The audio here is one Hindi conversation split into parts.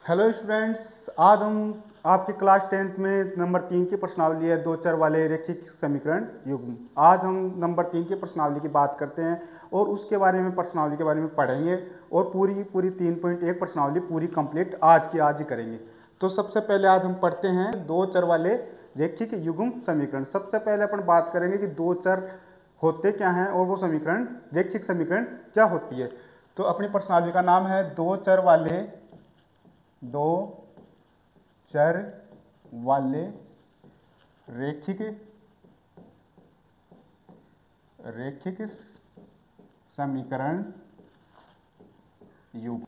हेलो स्टूडेंट्स, आज हम आपकी क्लास 10th में नंबर 3 की प्रश्नावली है दो चर वाले रैखिक समीकरण युग्म। आज हम नंबर 3 की प्रश्नावली की बात करते हैं और उसके बारे में प्रश्नावली के बारे में पढ़ेंगे और पूरी 3.1 प्रश्नावली पूरी कंप्लीट आज ही करेंगे। तो सबसे पहले आज हम पढ़ते हैं दो चर वाले रैखिक युग्म समीकरण। सबसे पहले अपन बात करेंगे कि दो चर होते क्या हैं और वो समीकरण रैखिक समीकरण क्या होती है। तो अपनी प्रश्नावली का नाम है दो चर वाले रैखिक समीकरण युग्म।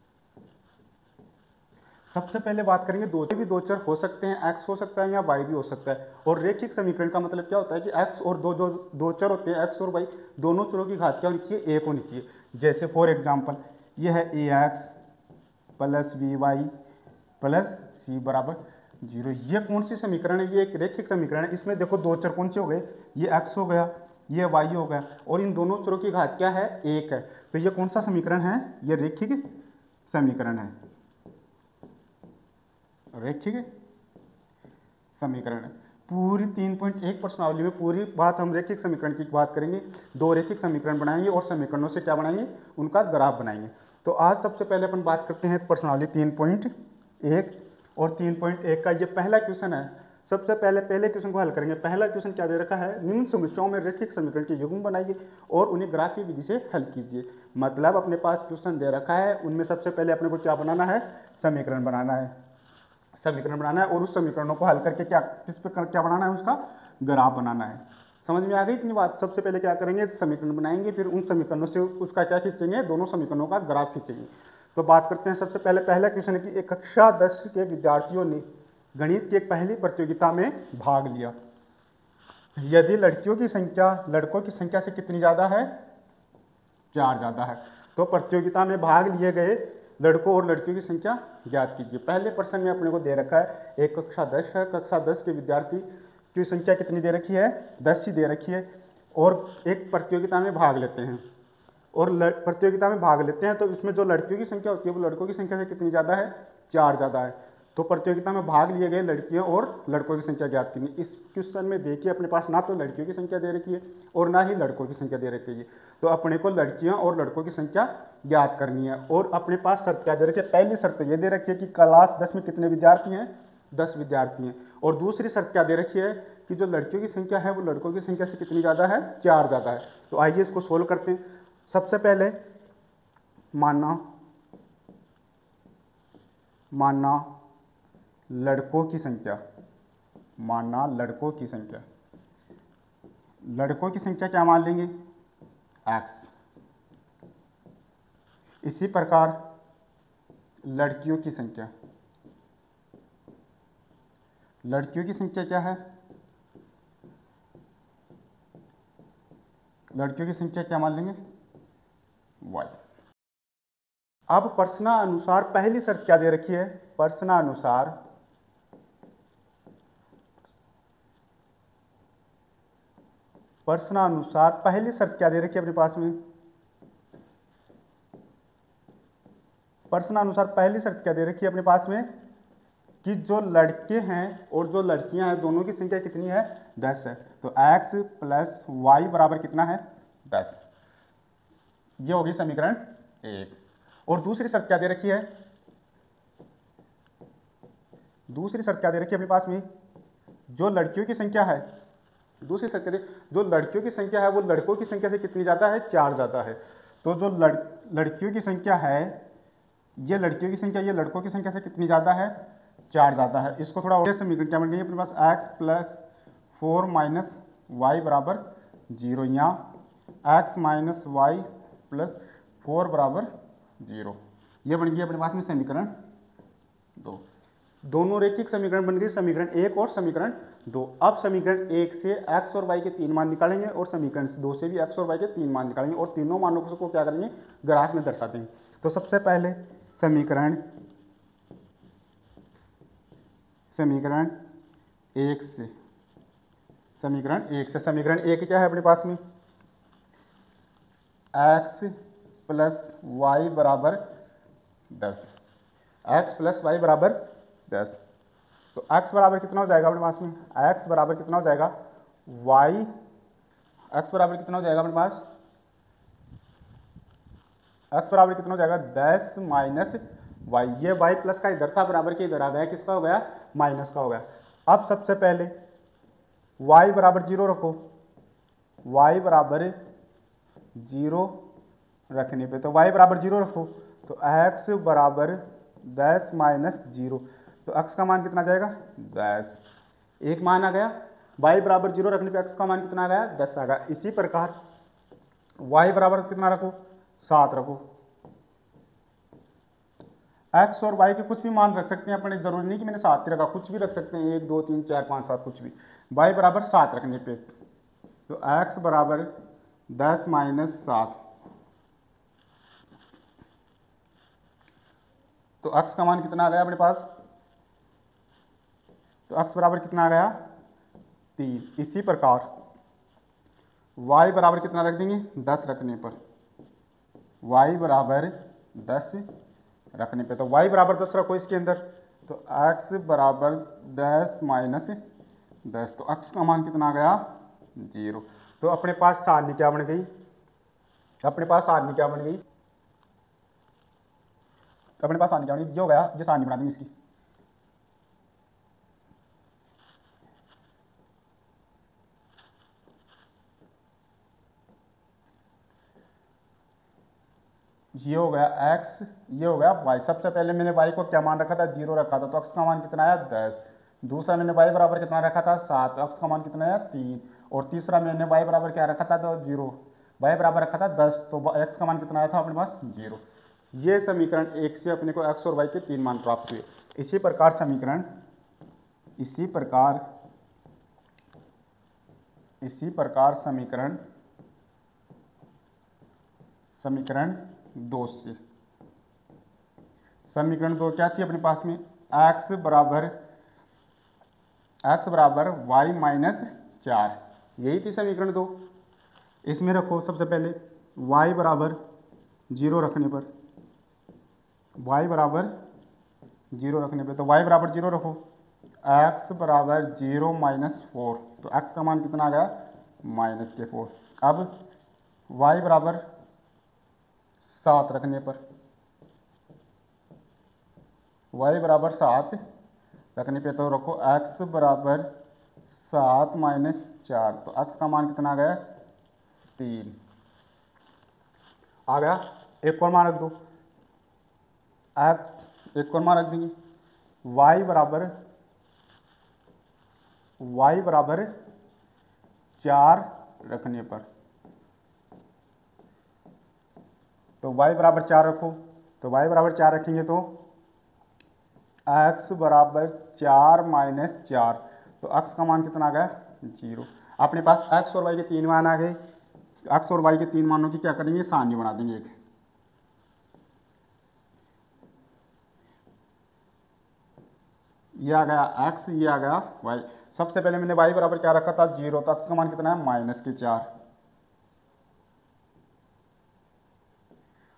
सबसे पहले बात करेंगे दो चर हो सकते हैं, x हो सकता है या y भी हो सकता है। और रैखिक समीकरण का मतलब क्या होता है कि x और दो चर होते हैं, x और y दोनों चरों की घात क्या होनी चाहिए, 1 होनी चाहिए। जैसे फॉर एग्जांपल यह है ax प्लस by प्लस सी बराबर 0। ये कौन सी समीकरण है? ये एक रैखिक समीकरण है। इसमें देखो दो चर कौन से हो गए, ये x हो गया, ये y हो गया और इन दोनों चरों की घात क्या है, 1 है। तो ये कौन सा समीकरण है? ये रैखिक समीकरण है, रैखिक समीकरण है। पूरी 3.1 प्रश्नावली में पूरी बात हम रैखिक समीकरण की बात करेंगे। दो रैखिक समीकरण बनाएंगे और समीकरणों से क्या बनाएंगे, उनका ग्राफ बनाएंगे। तो आज सबसे पहले अपन बात करते हैं प्रश्नावली 3.1 और 3.1 का ये पहला क्वेश्चन है। सबसे पहले क्वेश्चन को हल करेंगे। पहला क्वेश्चन क्या दे रखा है, निम्न समस्याओं में रैखिक समीकरण के युग्म बनाइए और उन्हें ग्राफीय विधि से हल कीजिए। मतलब अपने पास क्वेश्चन दे रखा है, उनमें सबसे पहले अपने को क्या बनाना है, समीकरण बनाना है और उस समीकरणों को हल करके किस पे क्या बनाना है, उसका ग्राफ बनाना है। समझ में आ गई इतनी बात? सबसे पहले क्या करेंगे, समीकरण बनाएंगे, फिर उन समीकरणों से उसका क्या खींचेंगे, दोनों समीकरणों का ग्राफ खींचेंगे। तो बात करते हैं सबसे पहले पहला क्वेश्चन है कि एक कक्षा 10 के विद्यार्थियों ने गणित की एक पहली प्रतियोगिता में भाग लिया। यदि लड़कियों की संख्या लड़कों की संख्या से कितनी ज्यादा है, 4 ज्यादा है, तो प्रतियोगिता में भाग लिए गए लड़कों और लड़कियों की संख्या ज्ञात कीजिए। पहले प्रश्न में अपने को दे रखा है एक कक्षा 10 है, कक्षा 10 के विद्यार्थी की संख्या कितनी दे रखी है, 10 ही दे रखी है और एक प्रतियोगिता में भाग लेते हैं प्रतियोगिता में भाग लेते हैं तो इसमें जो लड़कियों की संख्या होती है वो लड़कों की संख्या से कितनी ज़्यादा है, 4 ज़्यादा है। तो प्रतियोगिता में भाग लिए गए लड़कियों और लड़कों की संख्या ज्ञात करनी। इस क्वेश्चन में देखिए अपने पास ना तो लड़कियों की संख्या दे रखी है और ना ही लड़कों की संख्या दे रखी है। तो अपने को लड़कियों और लड़कों की संख्या ज्ञात करनी है और अपने पास शर्त क्या दे रखी है, पहली शर्त ये दे रखी है कि क्लास 10 में कितने विद्यार्थी हैं, 10 विद्यार्थी हैं। और दूसरी शर्त क्या दे रखी है कि जो लड़कियों की संख्या है वो लड़कों की संख्या से कितनी ज़्यादा है, 4 ज़्यादा है। तो आइए इसको सोल्व करते हैं। सबसे पहले मानना लड़कों की संख्या, लड़कों की संख्या क्या मान लेंगे, x। इसी प्रकार लड़कियों की संख्या क्या है, लड़कियों की संख्या क्या मान लेंगे, y। अब प्रश्नानुसार पहली शर्त क्या दे रखी है, प्रश्नानुसार पहली शर्त क्या दे रखी है अपने पास में, प्रश्नानुसार पहली शर्त क्या दे रखी है अपने पास में कि जो लड़के हैं और जो लड़कियां हैं दोनों की संख्या कितनी है, 10 है। तो x प्लस वाई बराबर कितना है, 10। ये होगी समीकरण 1। और दूसरी शर्त क्या दे रखी है, अपने पास में जो लड़कियों की संख्या है, दूसरी शर्त जो लड़कियों की संख्या है वो लड़कों की संख्या से कितनी ज्यादा है, 4 ज्यादा है। तो जो लड़कियों की संख्या है, ये लड़कियों की संख्या ये लड़कों की संख्या से कितनी ज्यादा है, 4 ज्यादा है। इसको थोड़ा और समीकरण क्या बन गई अपने पास, x प्लस 4 माइनस वाई बराबर 0 या x माइनस वाई प्लस 4 बराबर 0। ये बन गई अपने पास में समीकरण 2। दोनों रैखिक समीकरण बन गई, समीकरण 1 और समीकरण 2। अब समीकरण 1 से x और y के 3 मान निकालेंगे और समीकरण 2 से भी x और y के 3 मान निकालेंगे और तीनों मानों को क्या करेंगे, ग्राफ में दर्शा देंगे। तो सबसे पहले समीकरण 1 से समीकरण 1 क्या है अपने पास में, x प्लस वाई बराबर 10। एक्स प्लस वाई बराबर 10। तो एक्स बराबर कितना हो जाएगा अपने पास में, एक्स बराबर कितना हो जाएगा वाई, एक्स बराबर कितना हो जाएगा अपने पास, एक्स बराबर कितना हो जाएगा 10 माइनस वाई। ये वाई प्लस का इधर था, बराबर के इधर आ गया, किसका हो गया, माइनस का हो गया। अब सबसे पहले वाई बराबर 0 रखो, वाई बराबर 0 रखने पे तो वाई बराबर 0 रखो, तो एक्स बराबर 10 माइनस 0, तो एक्स का मान कितना जाएगा 10, एक मान आ गया। वाई बराबर 0 रखने पे एक्स का मान कितना आ गया 10 आ गया। इसी प्रकार वाई बराबर कितना रखो 7 रखो, एक्स और वाई के कुछ भी मान रख सकते हैं अपने, जरूरी नहीं कि मैंने 7 ही रखा, कुछ भी रख सकते हैं, 1 2 3 4 5 7 कुछ भी। वाई बराबर 7 रखने पे तो एक्स बराबर 10 माइनस 7, तो एक्स का मान कितना आ गया अपने पास, तो एक्स बराबर कितना आ गया 3। इसी प्रकार वाई बराबर कितना रख देंगे 10 रखने पर, वाई बराबर 10 रखने पे तो वाई बराबर 10 रखो इसके अंदर, तो एक्स बराबर 10 माइनस 10, तो एक्स का मान कितना आ गया 0। तो अपने पास सारणी क्या बन गई, अपने पास सारणी क्या बन गई, अपने पास सारणी क्या बन गई, ये हो गया, ये सारणी बना देंगे इसकी, ये हो गया x, ये हो गया y। सबसे पहले मैंने y को क्या मान रखा था 0 रखा था, तो x का मान कितना आया 10। दूसरा मैंने y बराबर कितना रखा था 7, तो x का मान कितना आया 3। और तीसरा मैंने y बराबर क्या रखा था, तो 0, y बराबर रखा था 10, तो x का मान कितना आया था अपने पास 0। ये समीकरण 1 से अपने को x और y के 3 मान प्राप्त हुए। इसी प्रकार समीकरण, इसी प्रकार समीकरण 2 से, समीकरण 2 क्या थी अपने पास में, x बराबर y माइनस 4, यही थी समीकरण 2। इसमें रखो सबसे पहले y बराबर 0 रखने पर, y बराबर 0 रखने पे तो y बराबर 0 रखो, x बराबर 0 माइनस 4, तो x का मान कितना आ गया माइनस के 4। अब y बराबर 7 रखने पर, y बराबर 7 रखने पे तो रखो x बराबर 7 माइनस 4, तो x का मान कितना आ गया 3 आ गया। एक और मान रख दो, एक और मान रख देंगे, y बराबर 4 रखने पर, तो y बराबर 4 रखो, तो y बराबर 4 रखेंगे तो x बराबर 4 माइनस 4, तो x का मान कितना आ गया 0। अपने पास x और y के 3 मान आ गए, x और y के 3 मानों की क्या करेंगे सारणी बना देंगे एक, ये आ गया x, ये आ गया y। सबसे पहले मैंने y बराबर क्या रखा था 0, तो x का मान कितना है माइनस के 4।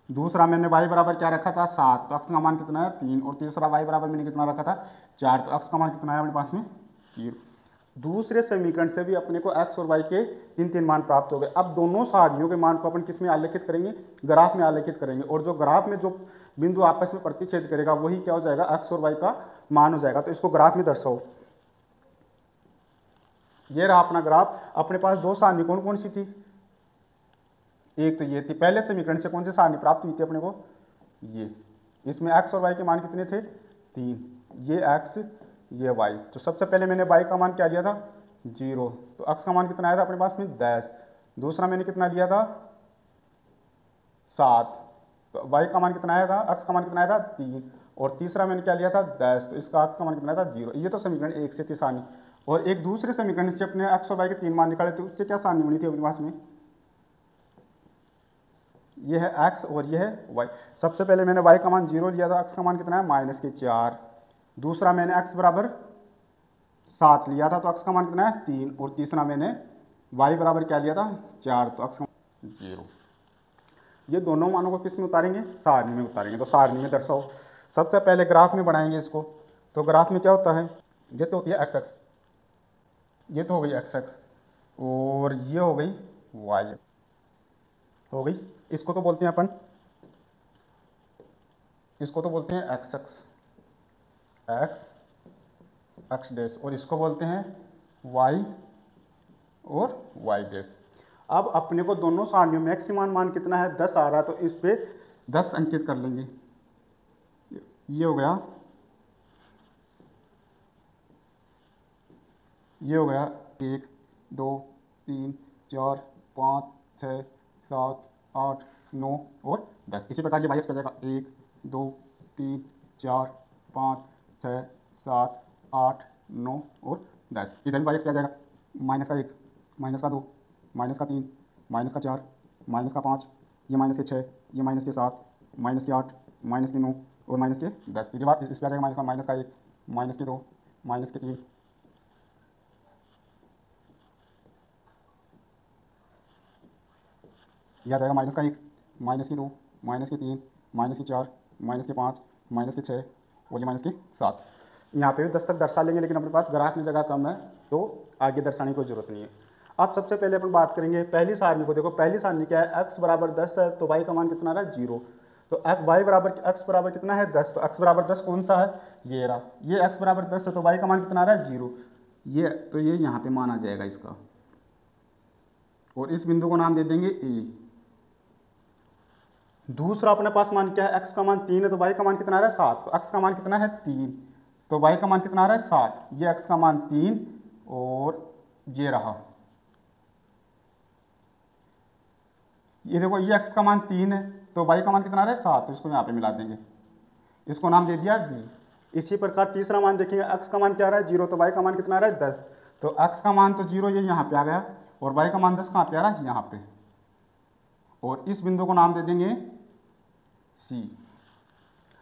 दूसरा मैंने y बराबर क्या रखा था 7, तो x का मान कितना है 3। और तीसरा y बराबर मैंने कितना रखा था 4, तो x का मान कितना है अपने पास में 0। दूसरे समीकरण से भी अपने को x और y के तीन मान प्राप्त हो गए। अब दोनों सारणियों के मान को अपन किस में आलेखित करेंगे, ग्राफ में आलेखित करेंगे, और जो ग्राफ में जो बिंदु आपस में प्रतिच्छेद करेगा वही क्या हो जाएगा x और y का मान हो जाएगा। तो इसको ग्राफ में दर्शाओ। ये रहा अपना ग्राफ। अपने पास दो सारणी कौन कौन सी थी, एक तो ये थी, पहले समीकरण से कौन सी सारणी प्राप्त हुई थी अपने को, ये, इसमें x और y के मान कितने थे 3, ये x ये y। तो सबसे पहले मैंने y का मान क्या लिया था 0, तो x का मान कितना आया था अपने पास में 10। दूसरा मैंने कितना लिया था 7, तो y का मान कितना आया था, x का मान कितना आया था 3। और तीसरा मैंने क्या लिया था 10, तो इसका x का मान कितना आया था 0। ये तो समीकरण 1 से थी सारणी। और एक दूसरे समीकरण से अपने x और y के 3 मान निकाले थे, उससे क्या सारणी बनी थी अपने पास में, ये है x और ये है y। सबसे पहले मैंने y का मान 0 लिया था, x का मान कितना है माइनस के 4। दूसरा मैंने x बराबर 7 लिया था, तो x का मान कितना है 3। और तीसरा मैंने y बराबर क्या लिया था 4, तो x का 0। ये दोनों मानों को किस में उतारेंगे, सारणी में उतारेंगे। तो सारणी में दर्शाओ। सबसे पहले ग्राफ में बनाएंगे इसको। तो ग्राफ में क्या होता है, ये तो होती है एक्स एक्स, ये तो हो गई एक्स एक्स, और ये हो गई वाई हो गई। इसको तो बोलते हैं अपन, इसको तो बोलते हैं x x, x x dash, और इसको बोलते हैं वाई और वाई डैश। अब अपने को दोनों सारणियों में मैक्सिमम मान कितना है, 10 आ रहा है, तो इस पे 10 अंकित कर लेंगे। ये हो गया, ये हो गया 1 2 3 4 5 6 7 8 9 और 10। इसी प्रकार ये वाई एक्स जाएगा 1 2 3 4 5 6 7 8 9 और 10। इधर भी वाई एक्स जाएगा माइनस का 1, माइनस का 2, माइनस का 3, माइनस का 4, माइनस का 5, ये माइनस के 6, ये माइनस के 7, माइनस के 8, माइनस के 9 और माइनस के 10। इस बार इस पर आ जाएगा माइनस का 1, माइनस के 2, माइनस के 3, यह आ जाएगा माइनस का 1, माइनस के 2, माइनस के 3, माइनस के 4, माइनस के 5, माइनस के 6 और ये माइनस के 7। यहाँ पे भी 10 तक दर्शा लेंगे, लेकिन अपने पास ग्राफ में जगह कम है तो आगे दर्शाने की कोई जरूरत नहीं है। अब सबसे पहले अपन बात करेंगे पहली सारणी को। देखो पहली सारणी क्या है, x बराबर 10 है तो y का मान कितना रहा है 0। तो y बराबर x बराबर कितना है 10, तो x बराबर 10 कौन सा है, ये रहा। ये x बराबर 10 है तो y का मान कितना रहा है 0। ये तो ये यहाँ पे मान आ जाएगा इसका, और इस बिंदु को नाम दे देंगे ए। दूसरा अपने पास मान क्या है, x का मान 3 है तो y का मान कितना आ रहा है 7। तो x का मान कितना है 3, तो y का मान कितना आ रहा है 7। ये x का मान 3 और ये रहा, ये देखो ये x का मान 3 है तो y का मान कितना आ रहा है 7, तो इसको यहाँ पे मिला देंगे, इसको नाम दे दिया v। इसी प्रकार तीसरा मान देखेंगे, x का मान क्या आ रहा है 0 तो y का मान कितना आ रहा है 10। तो x का मान तो 0 ये यहाँ पे आ गया, और y का मान 10 कहाँ पे आ रहा है यहाँ पे, और इस बिंदु को नाम दे देंगे C।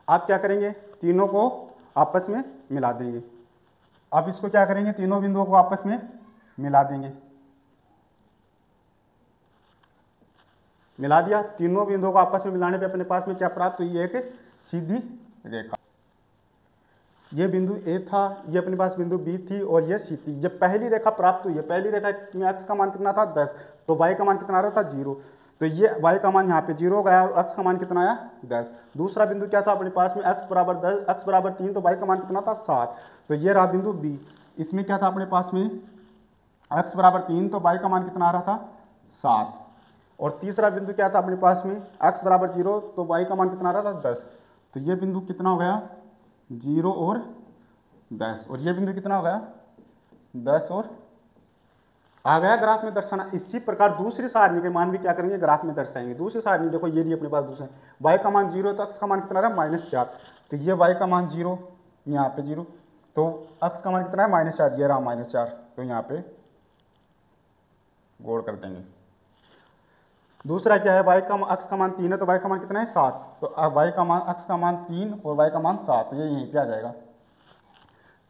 आप क्या करेंगे, तीनों को आपस में मिला देंगे। अब इसको क्या करेंगे, तीनों बिंदुओं को आपस में मिला देंगे। मिला दिया, तीनों बिंदुओं को आपस में मिलाने पे अपने पास में क्या प्राप्त हुई, एक सीधी रेखा। ये बिंदु ए था, ये अपने पास बिंदु बी थी और ये सी थी। ये पहली रेखा प्राप्त हुई है। पहली रेखा में x का मान कितना था 10, तो y का मान कितना आ रहा था 0। तो ये y का मान यहाँ पे 0 गया और x का मान कितना आया 10। दूसरा बिंदु क्या था अपने पास में, x बराबर 10, x बराबर 3 तो y का मान कितना था 7। तो ये रहा बिंदु b। इसमें क्या था अपने पास में, x बराबर 3 तो y का मान कितना आ रहा था 7। और तीसरा बिंदु क्या था अपने पास में, x बराबर 0 तो y का मान कितना आ रहा था 10। तो ये बिंदु कितना हो गया 0 और 10, और ये बिंदु कितना हो गया 10 और आ गया ग्राफ में दर्शाना। इसी प्रकार दूसरी सारणी के मान भी क्या करेंगे, ग्राफ में दर्शाएंगे। दूसरी सारणी देखो ये अपने पास दूसरा y का मान 0 तो x का मान कितना रहा -4। तो ये y का मान 0, यहाँ पे 0, तो x का मान कितना है -4, ये रहा -4, तो यहाँ पे गौर कर देंगे। दूसरा क्या है, x का मान 3 है तो y का मान कितना है 7। तो y का मान x का मान 3 और y का मान 7, तो ये यहीं पे आ जाएगा।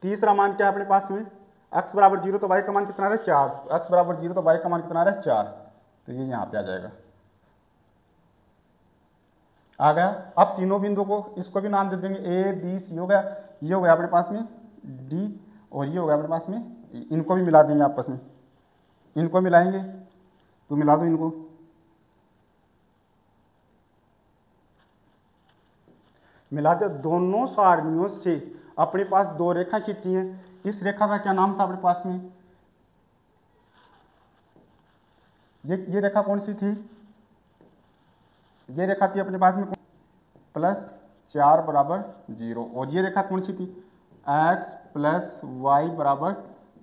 तीसरा मान क्या है अपने पास में, x बराबर 0 तो y का मान कितना है 4। तो x बराबर 0 तो y का मान कितना है 4, तो ये यहाँ पे आ जाएगा। आ गया। अब तीनों बिंदुओं को इसको भी नाम दे देंगे a b c हो गया। ये हो गया अपने पास में d और ये हो गया अपने पास में e। इनको भी मिला देंगे आपस में, इनको मिलाएंगे तो मिला दो इनको। मिला दो। दोनों सारणियों से अपने पास दो रेखा खींची हैं। इस रेखा का क्या नाम था अपने पास में, ये रेखा कौन सी थी, ये रेखा थी अपने पास में +4 बराबर 0, और ये रेखा कौन सी थी x + y बराबर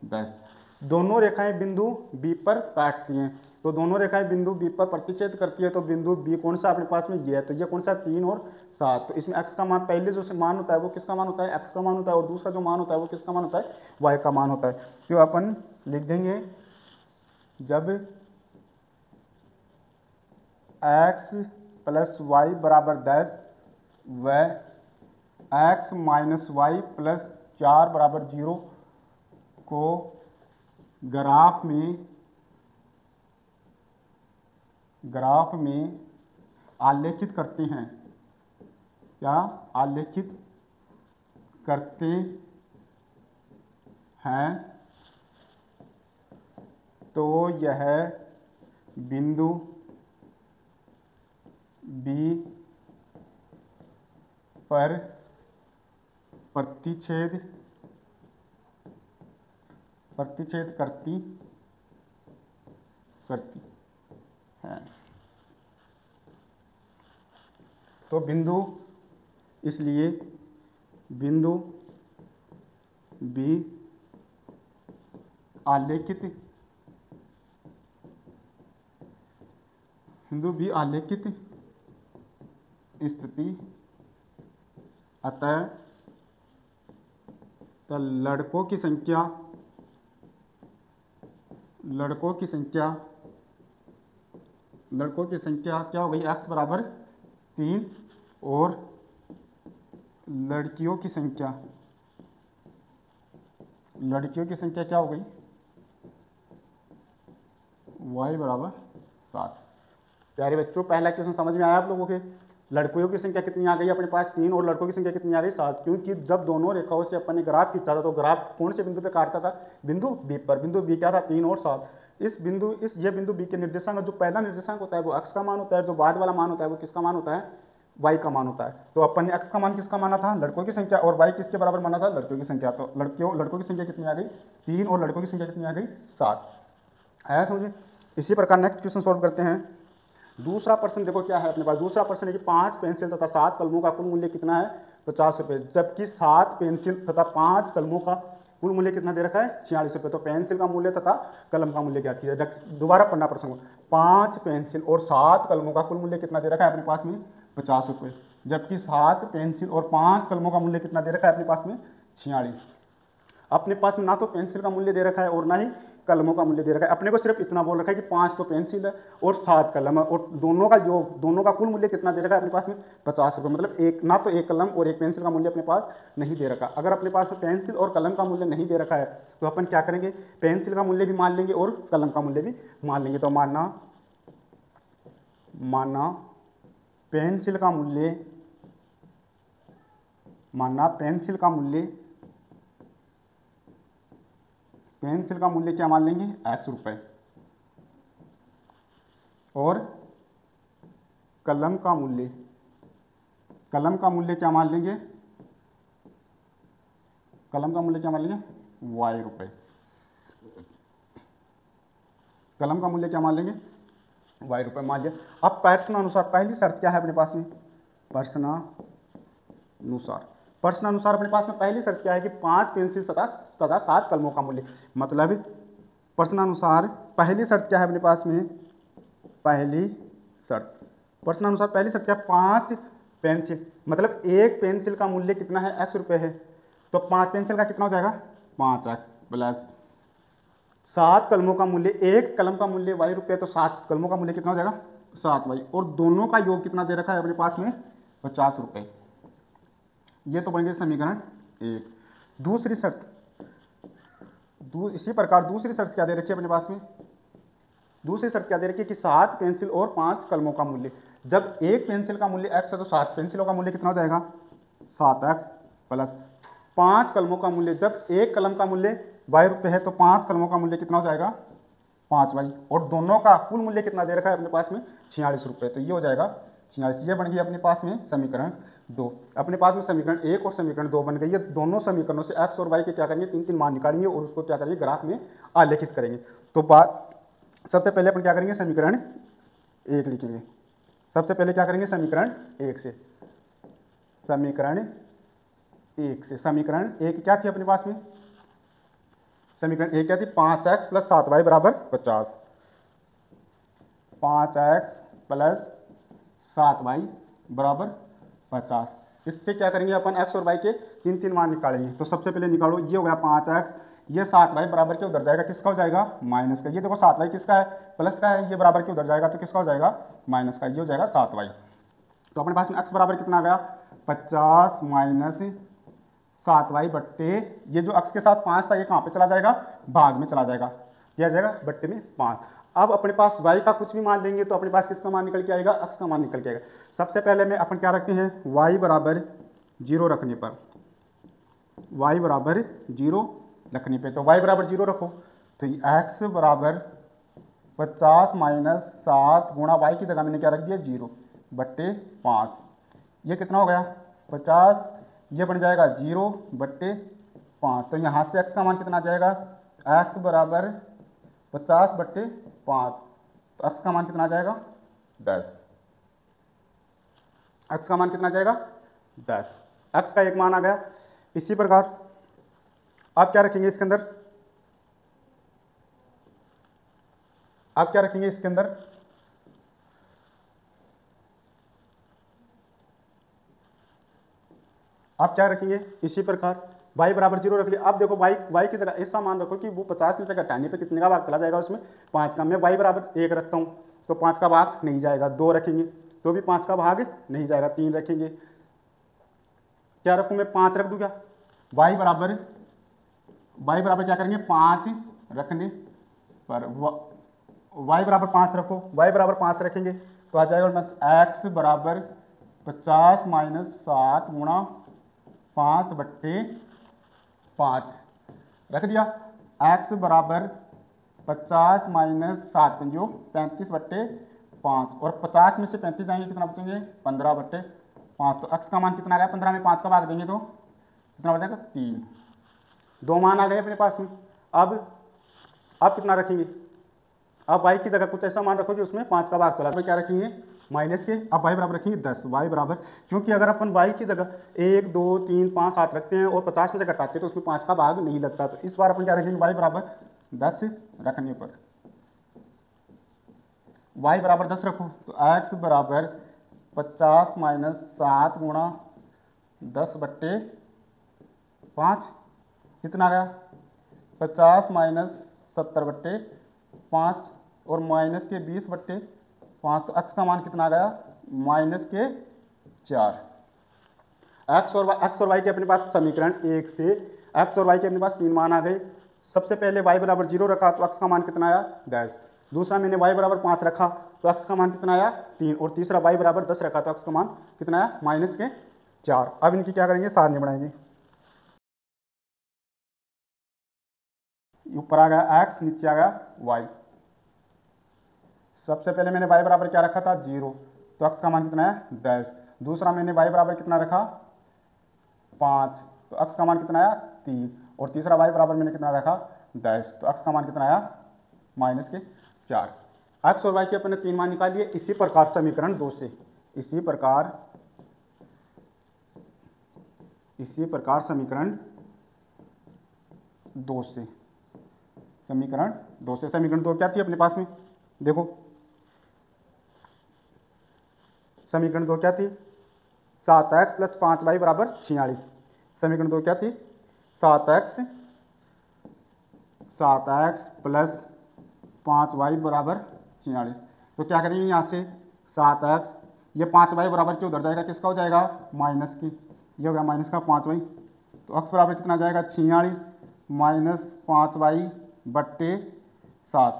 10। दोनों रेखाएं बिंदु B पर काटती हैं, तो दोनों रेखाएं बिंदु B पर प्रतिच्छेद करती है। तो बिंदु B कौन सा अपने पास में ये है, तो ये कौन सा 3 और 7। तो इसमें x का मान पहले जो मान होता है वो किसका मान होता है, x का मान होता है, और दूसरा जो मान होता है वो किसका मान होता है, y का मान होता है। तो अपन लिख देंगे जब x + y बराबर 10 व x - y + 4 बराबर 0 को ग्राफ में आलेखित करते हैं, क्या आलेखित करते हैं तो यह बिंदु बी पर प्रतिच्छेद करती है। तो बिंदु, इसलिए बिंदु बी आलेखित स्थिति, अतः लड़कों की संख्या क्या हो गई, x बराबर 3 और लड़कियों की संख्या क्या हो गई, y बराबर 7। प्यारे बच्चों, पहला क्वेश्चन समझ में आया आप लोगों के? लड़कियों की संख्या कितनी आ गई अपने पास 3 और लड़कों की संख्या कितनी आ गई 7, क्योंकि जब दोनों रेखाओं से अपन ने ग्राफ खींचा था तो ग्राफ कौन से बिंदु पे काटता था, बिंदु बी पर। बिंदु बी क्या था, 3 और 7। ये बिंदु बी के निर्देशांक, जो पहला निर्देशांक होता है वो x का मान होता है, जो बाद वाला मान होता है वो किसका मान होता है, y का मान होता है। तो अपन ने x का मान किसका माना था, लड़कों की संख्या, और y किसके बराबर माना था, लड़कियों की संख्या। तो लड़कों की संख्या कितनी आ गई 3 और लड़कों की संख्या कितनी आ गई 7। आया समझे? इसी प्रकार नेक्स्ट क्वेश्चन सॉल्व करते हैं। दूसरा प्रश्न देखो क्या है अपने पास। दूसरा प्रश्न है कि 5 पेंसिल तथा 7 कलमों का कुल मूल्य कितना है, 50 रुपये, जबकि 7 पेंसिल तथा 5 कलमों का कुल मूल्य कितना दे रखा है, 46 रुपये। तो पेंसिल का मूल्य तथा कलम का मूल्य ज्ञात कीजिए। दोबारा पढ़ना प्रश्न को, 5 पेंसिल और 7 कलमों का कुल मूल्य कितना दे रखा है अपने पास में, 50 रुपये, जबकि 7 पेंसिल और 5 कलमों का मूल्य कितना दे रखा है अपने पास में, 46। अपने पास में ना तो पेंसिल का मूल्य दे रखा है और ना ही कलमों का मूल्य दे रखा है। अपने को सिर्फ इतना बोल रखा है कि 5 तो पेंसिल है और 7 कलम है, और दोनों का योग, दोनों का कुल मूल्य कितना दे रखा है अपने पास में, 50 रुपये। मतलब एक ना तो एक कलम और एक पेंसिल का मूल्य अपने पास नहीं दे रखा। अगर अपने पास में पेंसिल और कलम का मूल्य नहीं दे रखा है तो अपन क्या करेंगे, पेंसिल का मूल्य भी मान लेंगे और कलम का मूल्य भी मान लेंगे। तो माना पेंसिल का मूल्य क्या मान लेंगे, x रुपये, और कलम का मूल्य क्या मान लेंगे, y रुपये। कलम का मूल्य क्या मान लेंगे, y रुपये मान लिया। अब प्रश्नानुसार पहली शर्त क्या है अपने पास में, प्रश्नानुसार अपने पास में पहली शर्त क्या है कि 5 पेंसिल तथा 7 कलमों का मूल्य। मतलब प्रश्नानुसार पहली शर्त क्या है अपने पास में, प्रश्नानुसार पहली शर्त क्या है, 5 पेंसिल, मतलब एक पेंसिल का मूल्य कितना है, x रुपये है। तो 5 पेंसिल का कितना हो जाएगा, 5x प्लस 7 कलमों का मूल्य, एक कलम का मूल्य y रुपये, तो 7 कलमों का मूल्य कितना हो जाएगा, 7y, और दोनों का योग कितना दे रखा है अपने पास में, 50 रुपये। ये तो बन गए समीकरण 1। दूसरी शर्त, इसी प्रकार दूसरी शर्त क्या दे रखी है अपने पास में, दूसरी शर्त क्या दे रखी है कि 7 पेंसिल और 5 कलमों का मूल्य। जब एक पेंसिल का मूल्य x है तो 7 पेंसिलों का मूल्य कितना हो जाएगा, 7x प्लस 5 कलमों का मूल्य, जब एक कलम का मूल्य y रुपये है तो 5 कलमों का मूल्य कितना हो जाएगा, 5y, और दोनों का कुल मूल्य कितना दे रखा है अपने पास में, 46 रुपये। तो ये हो जाएगा 46। ये बन गई अपने पास में समीकरण 2। अपने पास में समीकरण 1 और समीकरण 2 बन गई है। दोनों समीकरणों से x और y के क्या करेंगे, 3 मान निकालेंगे और उसको क्या करेंगे, ग्राफ में आलेखित करेंगे। तो सबसे पहले अपन क्या करेंगे, समीकरण 1 लिखेंगे। सबसे पहले क्या करेंगे, समीकरण 1 से, समीकरण 1 क्या थी अपने पास में, समीकरण 1 क्या थी, 5x प्लस 7y बराबर 50, 5x प्लस 7y बराबर 50। इससे क्या करेंगे अपन, x और y के 3 मान निकालेंगे। तो सबसे पहले निकालो, ये हो गया 5x, ये 7y बराबर के उधर जाएगा, किसका हो जाएगा, माइनस का। ये देखो 7y किसका है, प्लस का है, ये बराबर के उधर जाएगा तो किसका हो जाएगा, माइनस का। ये हो जाएगा 7y। तो अपने पास में x बराबर कितना आ गया, 50 माइनस 7y बट्टे, ये जो x के साथ 5 था ये कहाँ पे चला जाएगा, भाग में चला जाएगा, यह जाएगा बट्टे में 5। अब अपने पास y का कुछ भी मान लेंगे तो अपने पास किसका मान निकल के आएगा, x का मान निकल के आएगा। सबसे पहले में अपन क्या रखते हैं, y बराबर 0 रखने पर y बराबर 0 रखने पे, तो y बराबर 0 रखो, तो x बराबर 50 माइनस 7 गुणा y की जगह मैंने क्या रख दिया 0 बट्टे 5, ये कितना हो गया 50, ये बन जाएगा 0 बट्टे 5, तो यहाँ से x का मान कितना आ जाएगा, x बराबर 50 बट्टे 5, तो x का मान कितना आ जाएगा 10, x का मान कितना आ जाएगा 10, x का एक मान आ गया। इसी प्रकार आप क्या रखेंगे इसके अंदर, आप क्या रखेंगे इसके अंदर, आप क्या रखेंगे इसी प्रकार y बराबर 0 रख लिया। अब देखो y की जगह ऐसा मान रखो कि वो 50 में से घटाने पे कितने का भाग चला जाएगा, उसमें 5 का, मैं y बराबर 1 रखता हूँ तो 5 का भाग नहीं जाएगा, 2 रखेंगे तो भी 5 का भाग नहीं जाएगा, 3 रखेंगे, क्या रखूँ मैं 5 रख दूँ क्या, y बराबर क्या करेंगे 5 रखने पर y बराबर 5 रखो, y बराबर 5 रखेंगे तो आ जाएगा x बराबर 50 माइनस 7 गुणा 5 बट्टे 5 रख दिया, x बराबर 50 माइनस 7 पंजो 35 बट्टे 5, और 50 में से 35 जाएंगे कितना बचेंगे 15 बट्टे 5, तो x का मान कितना आ गया, 15 में 5 का भाग देंगे तो कितना बचेगा 3, 2 मान आ गए अपने पास में। अब कितना रखेंगे, अब y की जगह कुछ ऐसा मान रखो कि उसमें 5 का भाग चला, तो क्या रखेंगे माइनस के, अब y बराबर रखेंगे 10, y बराबर, क्योंकि अगर अपन y की जगह 1 2 3 5 7 रखते हैं और 50 में से घटाते हैं तो उसमें 5 का भाग नहीं लगता, तो इस बार अपन क्या रखेंगे y बराबर 10 रखने पर, y बराबर 10 रखो तो x बराबर 50 माइनस 7 गुणा 10 बट्टे 5 कितना गया 50 माइनस 70 बट्टे 5 और माइनस के 20 बट्टे 5, तो x का मान कितना आ गया माइनस के 4, x और y के अपने पास समीकरण 1 से x और y के अपने पास 3 मान आ गए। सबसे पहले y बराबर 0 रखा तो x का मान कितना आया 10, दूसरा मैंने y बराबर 5 रखा तो x का मान कितना आया 3, और तीसरा y बराबर 10 रखा तो x का मान कितना आया माइनस के 4। अब इनकी क्या करेंगे सारणी बनाएंगे, ऊपर आ गया x नीचे आ गया y, सबसे पहले मैंने y बराबर क्या रखा था 0 तो x का मान कितना है 10, दूसरा मैंने y बराबर कितना रखा 5 तो x का मान कितना आया 3, और तीसरा y बराबर मैंने कितना रखा 10 तो x का मान कितना आया माइनस के 4। x और y के अपने 3 मान निकालिए। इसी प्रकार समीकरण 2 से, इसी प्रकार समीकरण 2 से, समीकरण 2 क्या थी अपने पास में, देखो समीकरण 2 क्या थी 7x प्लस 5y बराबर 46, समीकरण 2 क्या थी 7x प्लस 5y बराबर 46, तो क्या करेंगे यहाँ से 7x, ये 5y बराबर क्यों उधर जाएगा, किसका हो जाएगा माइनस की, ये हो गया माइनस का 5y, तो x बराबर कितना जाएगा 46 माइनस 5y बट्टे 7।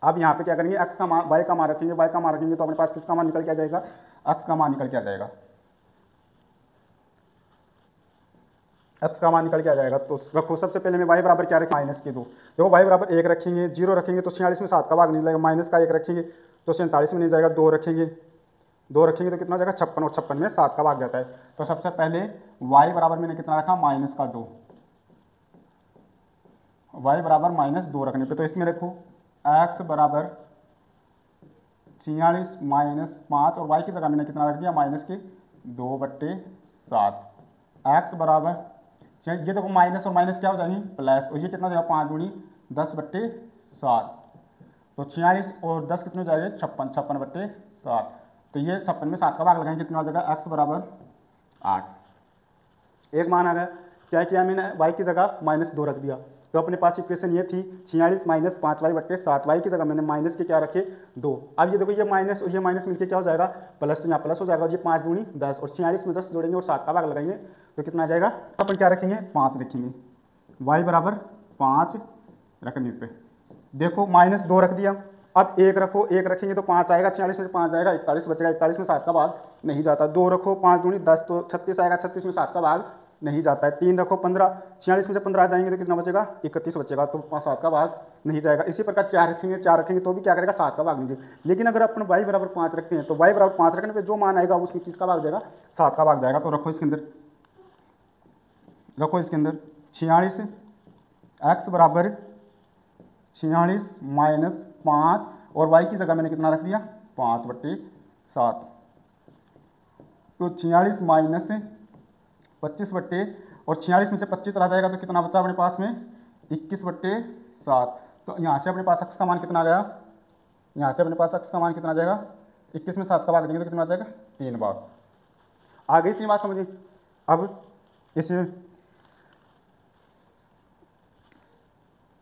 अब यहाँ पे क्या करेंगे x का मान y का मान रखेंगे, y का मान रखेंगे तो अपने पास किसका मान निकल के आ जाएगा x का मान निकल के आ जाएगा, x का मान निकल के आ जाएगा। तो रखो सबसे पहले मैं y बराबर क्या रखें माइनस के 2, देखो y बराबर 1 रखेंगे, 0 रखेंगे तो 46 में 7 का भाग नहीं जाएगा, माइनस का 1 रखेंगे तो 47 में नहीं जाएगा, 2 रखेंगे तो कितना हो जाएगा 56, और 56 में 7 का भाग जाता है। तो सबसे पहले y बराबर मैंने कितना रखा माइनस का 2, y बराबर माइनस 2 रखने पे, तो इसमें रखो x बराबर 46 माइनस 5 और y की जगह मैंने कितना रख दिया माइनस के 2 बट्टे 7, x बराबर ये देखो माइनस और माइनस क्या हो जाएंगे प्लस, और ये कितना हो जाएगा 5 दूनी 10 बट्टे 7, तो 46 और 10 कितने हो जाएंगे 56, 56 बट्टे 7, तो ये 56 में 7 का भाग लगाएंगे कितना हो जाएगा x बराबर 8। एक मान आ गया, क्या किया मैंने y की जगह माइनस 2 रख दिया, तो अपने पास इक्वेशन ये थी 46 माइनस 5y बट्टे 7y की जगह मैंने माइनस के क्या रखे 2। अब ये देखो ये माइनस और ये माइनस मिलकर क्या हो जाएगा प्लस, तो यहाँ प्लस हो जाएगा, और ये 5 दूनी 10 और 46 में 10 जोड़ेंगे और 7 का भाग लगाएंगे तो कितना आ जाएगा, अपन क्या रखेंगे 5 रखेंगे, y बराबर 5 रखने पे, देखो माइनस 2 रख दिया, अब 1 रखो, 1 रखेंगे तो 5 आएगा, 46 में 5 आएगा 41 बचेगा, 41 में 7 का भाग नहीं जाता, 2 रखो 5 दूनी 10 तो 36 आएगा, 36 में 7 का भाग नहीं जाता है। 3 रखो 15, 46 में से 15 आ जाएंगे तो कितना बचेगा, 31 बचेगा, तो 7 का भाग नहीं जाएगा। इसी प्रकार 4 रखेंगे तो भी क्या करेगा, 7 का भाग नहीं जाएगा। लेकिन अगर अपन y बराबर 5 रखते हैं तो y बराबर 5 रखने पे जो मान आएगा उसमें किसका भाग जाएगा, 7 का भाग जाएगा। तो रखो इसके अंदर 46 x बराबर 46 माइनस 5 और y की जगह मैंने कितना रख दिया, 5/7। तो 46 माइनस 25 और 46 में से 25 चला जाएगा तो कितना बचा अपने पास में, 21/7। तो यहाँ से अपने पास x का मान कितना आ गया, यहाँ से अपने पास x का मान कितना आ जाएगा, 21 में 7 का भाग देंगे तो कितना आ जाएगा, 3 बार। आ गई 3 बात समझिए। अब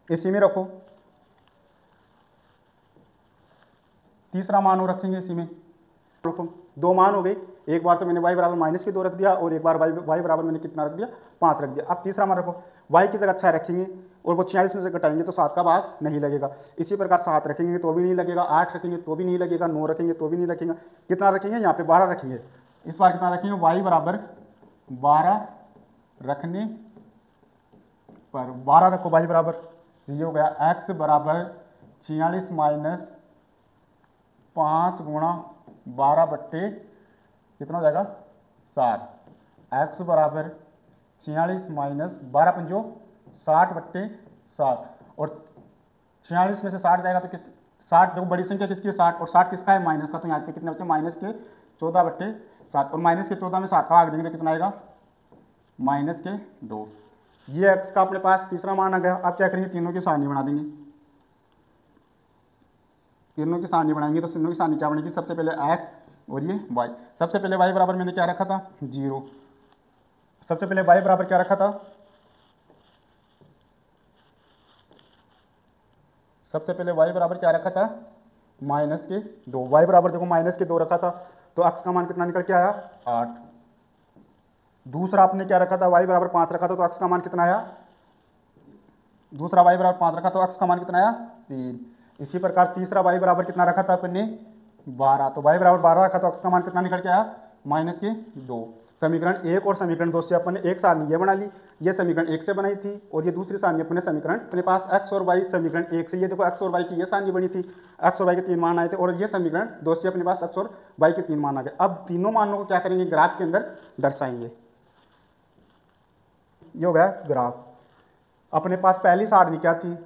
इसी में रखो, तीसरा मान वो रखेंगे इसी में। रखो 2 मान हो गए, एक बार तो मैंने y बराबर -2 रख दिया और एक बार y बराबर मैंने कितना रख दिया, 5 रख दिया। अब तीसरा मान रखो, y की जगह 6 रखेंगे और वो 46 में से घटाएंगे तो 7 का भाग नहीं लगेगा। इसी प्रकार 7 रखेंगे तो भी नहीं लगेगा, 8 रखेंगे तो भी नहीं लगेगा, 9 रखेंगे तो भी नहीं लगेगा। कितना रखेंगे, यहाँ पे 12 रखेंगे। इस बार कितना रखेंगे, y बराबर 12 रखने पर 12 रखो, y बराबर ये हो गया x बराबर 46 माइनस 5 गुणा 12 कितना हो जाएगा, 7। x बराबर 46 माइनस 12 पंजो 60/7 और 46 में से 60 जाएगा तो 60 देखो बड़ी संख्या किसकी है, 60 और 60 किसका है, माइनस का। तो यहाँ पे कितने बचे, -14/7 और -14 में 7 का भाग देंगे तो कितना आएगा, -2। ये x का अपने पास तीसरा मान आ गया। अब क्या करेंगे, तीनों की सारणी बना देंगे। तीनों की सारणी बनाएंगे तो तीनों की सारणी क्या बनेगी, सबसे पहले x और ये y। सबसे पहले y बराबर मैंने क्या रखा था, 0। सबसे पहले y बराबर क्या रखा था, सबसे पहले y बराबर क्या रखा था, -2। y बराबर देखो -2 रखा था तो x का मान कितना निकल के आया, 8। दूसरा आपने क्या रखा था, y बराबर 5 रखा था तो x का मान कितना आया, दूसरा y बराबर 5 रखा तो x का मान कितना आया, 3। इसी प्रकार तीसरा y बराबर कितना रखा था अपन ने, 12। तो y बराबर 12 रखा तो x का मान कितना निकल के आया, -2। समीकरण 1 और समीकरण 2 से अपन ने एक सारणी ये बना ली, ये समीकरण 1 से बनाई थी और ये दूसरी सारणी अपने समीकरण अपने पास x और y समीकरण 1 से, ये देखो x और y की ये सारणी बनी थी, x और y के 3 मान आए थे और ये समीकरण 2 से अपने पास x और y के 3 मान आ गए। अब तीनों मानों को क्या करेंगे, ग्राफ के अंदर दर्शाएंगे। ये हो गया ग्राफ। अपने पास पहली सारणी क्या थी,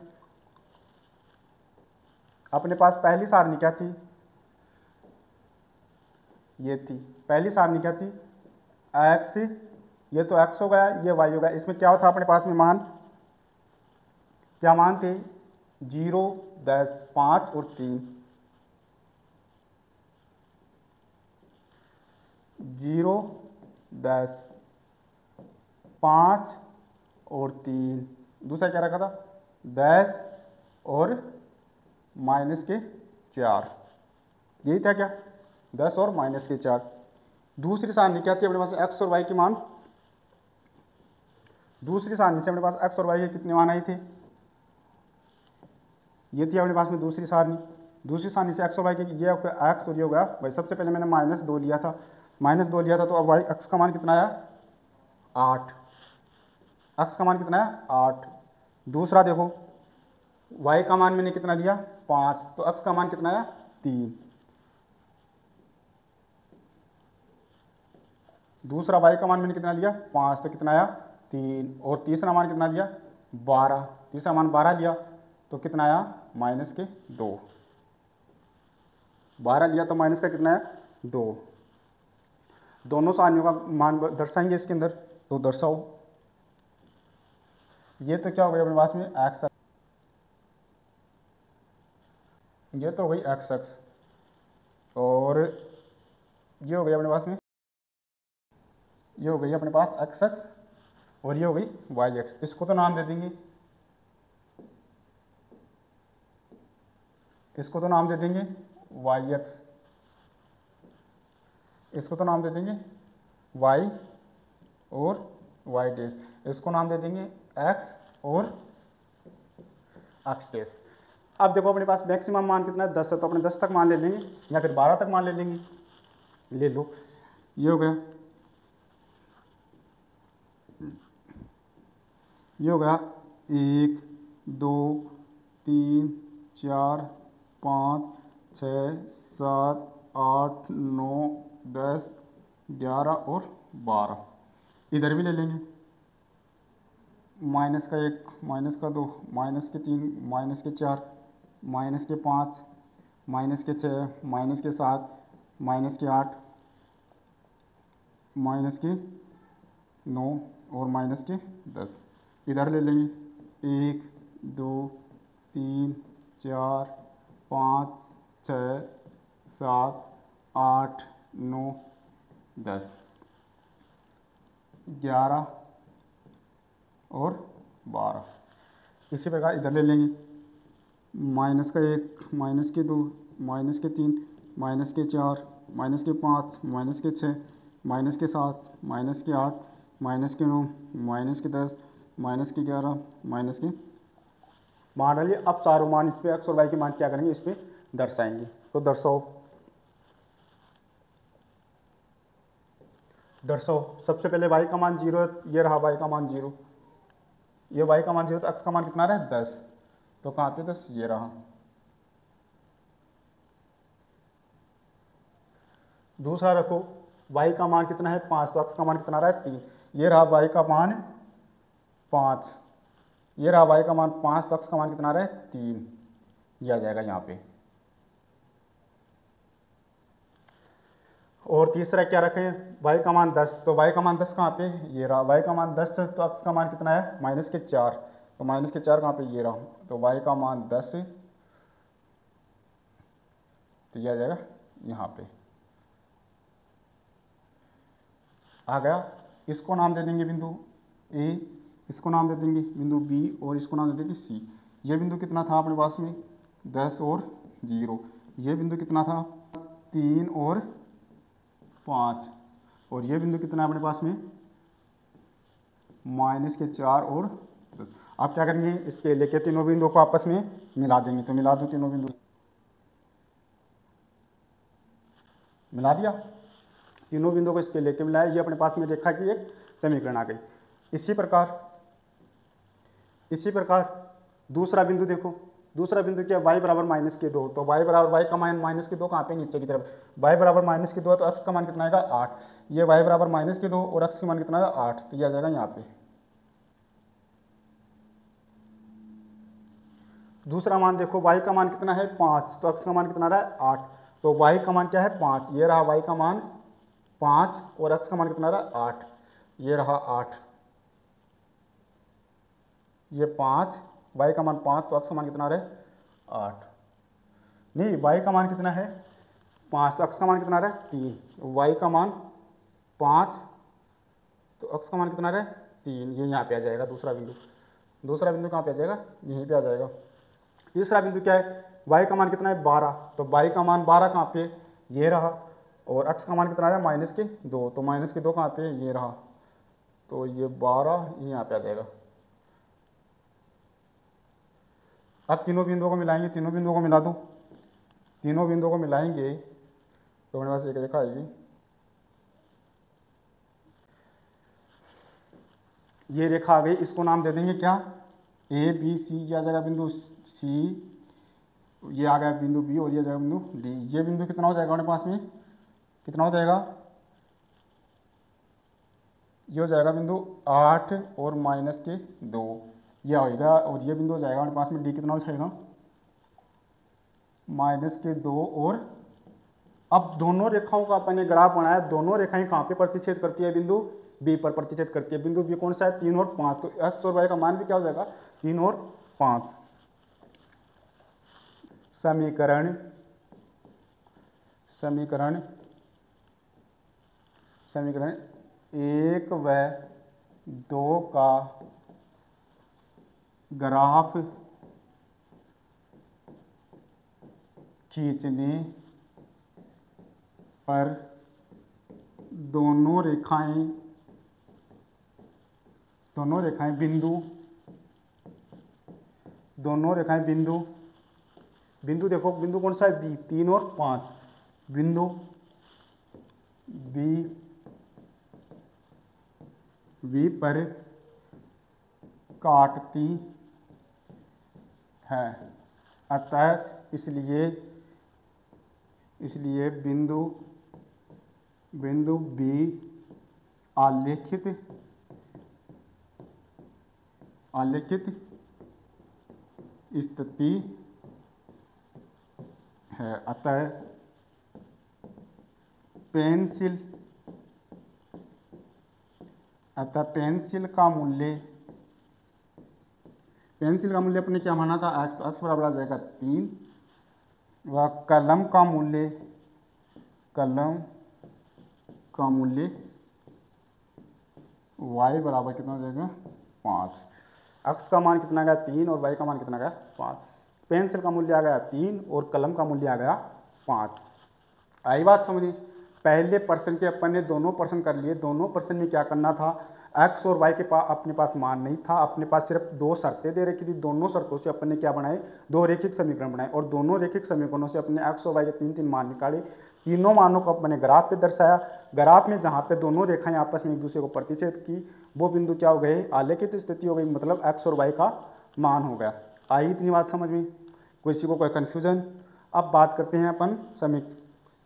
अपने पास पहली सारणी क्या थी, ये थी पहली सारणी क्या थी, x, ये तो x हो गया, ये y हो गया। इसमें क्या था अपने पास में मान, क्या मान थे, 0, 10, 5 और 3। 0, 10, 5 और 3। दूसरा क्या रखा था, 10 और -4। यही था क्या, 10 और -4। दूसरी सारणी क्या थी अपने पास, x और y के मान। दूसरी सारणी से अपने पास x और y के कितने मान आए थे, ये थी अपने पास में दूसरी सारणी। दूसरी सारणी से x और y के ये हो गया x और ये हो गया y। सबसे पहले मैंने -2 लिया था, तो अब y x का मान कितना आया, 8। x का मान कितना है, 8। दूसरा देखो y का मान मैंने कितना लिया, 5, तो x का मान कितना आया, 3। दूसरा y का मान मैंने कितना लिया, 5, तो कितना आया, 3। और तीसरा मान कितना लिया, 12। तीसरा मान 12 लिया तो कितना आया, -2। 12 लिया तो माइनस का कितना है, 2। दोनों सारणियों का मान दर्शाएंगे इसके अंदर, तो दर्शाओ। ये तो क्या हो गया अपने पास में x, ये तो हो गई x और ये हो गई अपने पास में, ये हो गई अपने पास x और ये हो गई y। इसको तो नाम दे देंगे, इसको तो नाम दे देंगे y, इसको तो नाम दे देंगे y और y', इसको नाम दे देंगे x और x'। अब देखो अपने पास मैक्सिमम मान कितना है, 10 है, तो अपने 10 तक मान ले लेंगे या फिर 12 तक मान ले लेंगे। ले लो, ये हो गया ये हो गया 1 2 3 4 5 6 7 8 9 10 11 और 12। इधर भी ले लेंगे, माइनस का 1 माइनस का 2 माइनस के 3 माइनस के 4 माइनस के 5 माइनस के 6 माइनस के 7 माइनस के 8 माइनस के 9 और माइनस के 10। इधर ले लेंगे 1 2 3 4 5 6 7 8 9 10 11 और 12। इसी प्रकार इधर ले लेंगे, माइनस का 1 माइनस के 2 माइनस के 3 माइनस के 4 माइनस के 5 माइनस के 6 माइनस के 7 माइनस के 8 माइनस के 9 माइनस के 10 माइनस के 11 माइनस के। मान डालिए। अब चारों मान इस पे एक्स और वाई के मान क्या करेंगे, इस पे दर्शाएंगे। तो दर्शाओ। सबसे पहले वाई का मान 0 है, ये रहा वाई का मान 0, ये वाई का मान 0, तो एक्स का मान कितना रहा 10, तो कहाँ पे 10, ये रहा। दूसरा रखो, वाई का मान कितना है 5, तो एक्स का मान कितना रहा है 3, ये रहा वाई का मान 5, ये रहा वाई का मान 5, तो एक्स का मान कितना रहा है 3, ये आ जाएगा यहाँ पे। और तीसरा क्या रखें, वाई का मान 10, तो वाई का मान 10 कहाँ पे, ये रहा वाई का मान 10 है, तो एक्स का मान कितना है माइनस के 4, तो माइनस के 4 कहाँ पे, ये रहा, तो वाई का मान 10 है, तो ये आ जाएगा यहाँ पे आ गया। इसको नाम दे देंगे बिंदु ए, इसको नाम दे देंगे बिंदु बी, और इसको नाम दे देंगे सी। ये बिंदु कितना था अपने पास में 10 और 0, ये बिंदु कितना था 3 और 5, और ये बिंदु कितना है अपने पास में माइनस के 4 और 10। आप क्या करेंगे, इसके लेके तीनों बिंदुओं को आपस में मिला देंगे। तो मिला दूं तीनों बिंदु, मिला दिया, तीनों बिंदुओं को इसके लेके मिलाया, ये अपने पास में रेखा की एक समीकरण आ गई। इसी प्रकार दूसरा बिंदु देखो, दूसरा बिंदु क्या है, y बराबर माइनस के 2, तो y बराबर y का मान माइनस के 2 कहाँ पे, नीचे की तरफ, y बराबर माइनस के 2 है, तो x का मान कितना आएगा 8, ये y बराबर माइनस के 2 और x का मान कितना आएगा 8, तो ये आ जाएगा यहाँ पे। दूसरा मान देखो, y का मान कितना है 5, तो x का मान कितना रहा है 8, तो y का मान क्या है 5, ये रहा y का मान 5 और x का मान कितना रहा 8, ये रहा 8, ये 5, y का मान 5, तो x का मान कितना रहे 8, नहीं y का मान कितना है 5, तो x का मान कितना रहे 3, y का मान 5, तो x का मान कितना रहे 3, ये यहाँ पे आ जाएगा दूसरा बिंदु। दूसरा बिंदु कहाँ पे आ जाएगा, यहीं पे आ जाएगा। तीसरा बिंदु क्या है, y का मान कितना है 12, तो y का मान 12 कहाँ पे, ये रहा, और x का मान कितना है माइनस के 2, तो माइनस के 2 कहाँ पे, ये रहा, तो ये 12 ये यहाँ पे आ जाएगा। अब तीनों बिंदुओं को मिलाएंगे, तीनों बिंदुओं को मिला दूं, तीनों बिंदुओं को मिलाएंगे तो हमारे पास एक रेखा आएगी, ये रेखा आ गई, इसको नाम दे देंगे क्या, ए बी सी, ये आ जाएगा बिंदु सी, ये आ गया बिंदु बी, और ये आ जाएगा बिंदु डी। ये बिंदु कितना हो जाएगा हमारे पास में, कितना हो जाएगा, ये हो जाएगा बिंदु 8 और माइनस के 2, ये होगा, और ये बिंदु हो जाएगा हमारे पास में डी, कितना हो जाएगा माइनस के 2 और। अब दोनों रेखाओं का अपन ने ग्राफ बनाया, दोनों रेखाएं कहाँ पे प्रतिच्छेद करती है, बिंदु बी पर प्रतिच्छेद करती है। बिंदु बी कौन सा है 3 और 5, तो एक्स और वाई का मान भी क्या हो जाएगा 3 और 5। समीकरण समीकरण समीकरण 1 व 2 का ग्राफ खींचने पर दोनों रेखाएं बिंदु देखो, बिंदु कौन सा है बी, 3 और 5, बिंदु बी पर काटती है, अतः इसलिए बिंदु बी आलेखित स्थिति है। अतः पेंसिल का मूल्य अपने क्या माना था, x, तो x बराबर आ जाएगा 3, व कलम का मूल्य y बराबर कितना हो जाएगा 5। x का मान कितना गया 3 और y का मान कितना गया 5। पेंसिल का मूल्य आ गया 3 और कलम का मूल्य आ गया 5। आई बात समझी। पहले प्रश्न के अपन ने दोनों प्रश्न कर लिए। दोनों प्रश्न में क्या करना था, x और y के पास अपने पास मान नहीं था, अपने पास सिर्फ 2 शर्तें दे रखी थी। दोनों शर्तों से अपन ने क्या बनाए, 2 रैखिक समीकरण बनाए और दोनों रैखिक समीकरणों से अपने x और y के 3-3 मान निकाले। तीनों मानों को अपने ग्राफ पे दर्शाया। ग्राफ में जहाँ पे दोनों रेखाएं आपस में एक दूसरे को प्रतिच्छेद की, वो बिंदु क्या हो गए, आलेखित स्थिति हो गई, मतलब x और y का मान हो गया। आई इतनी बात समझ में, किसी को कोई कन्फ्यूजन। अब बात करते हैं अपन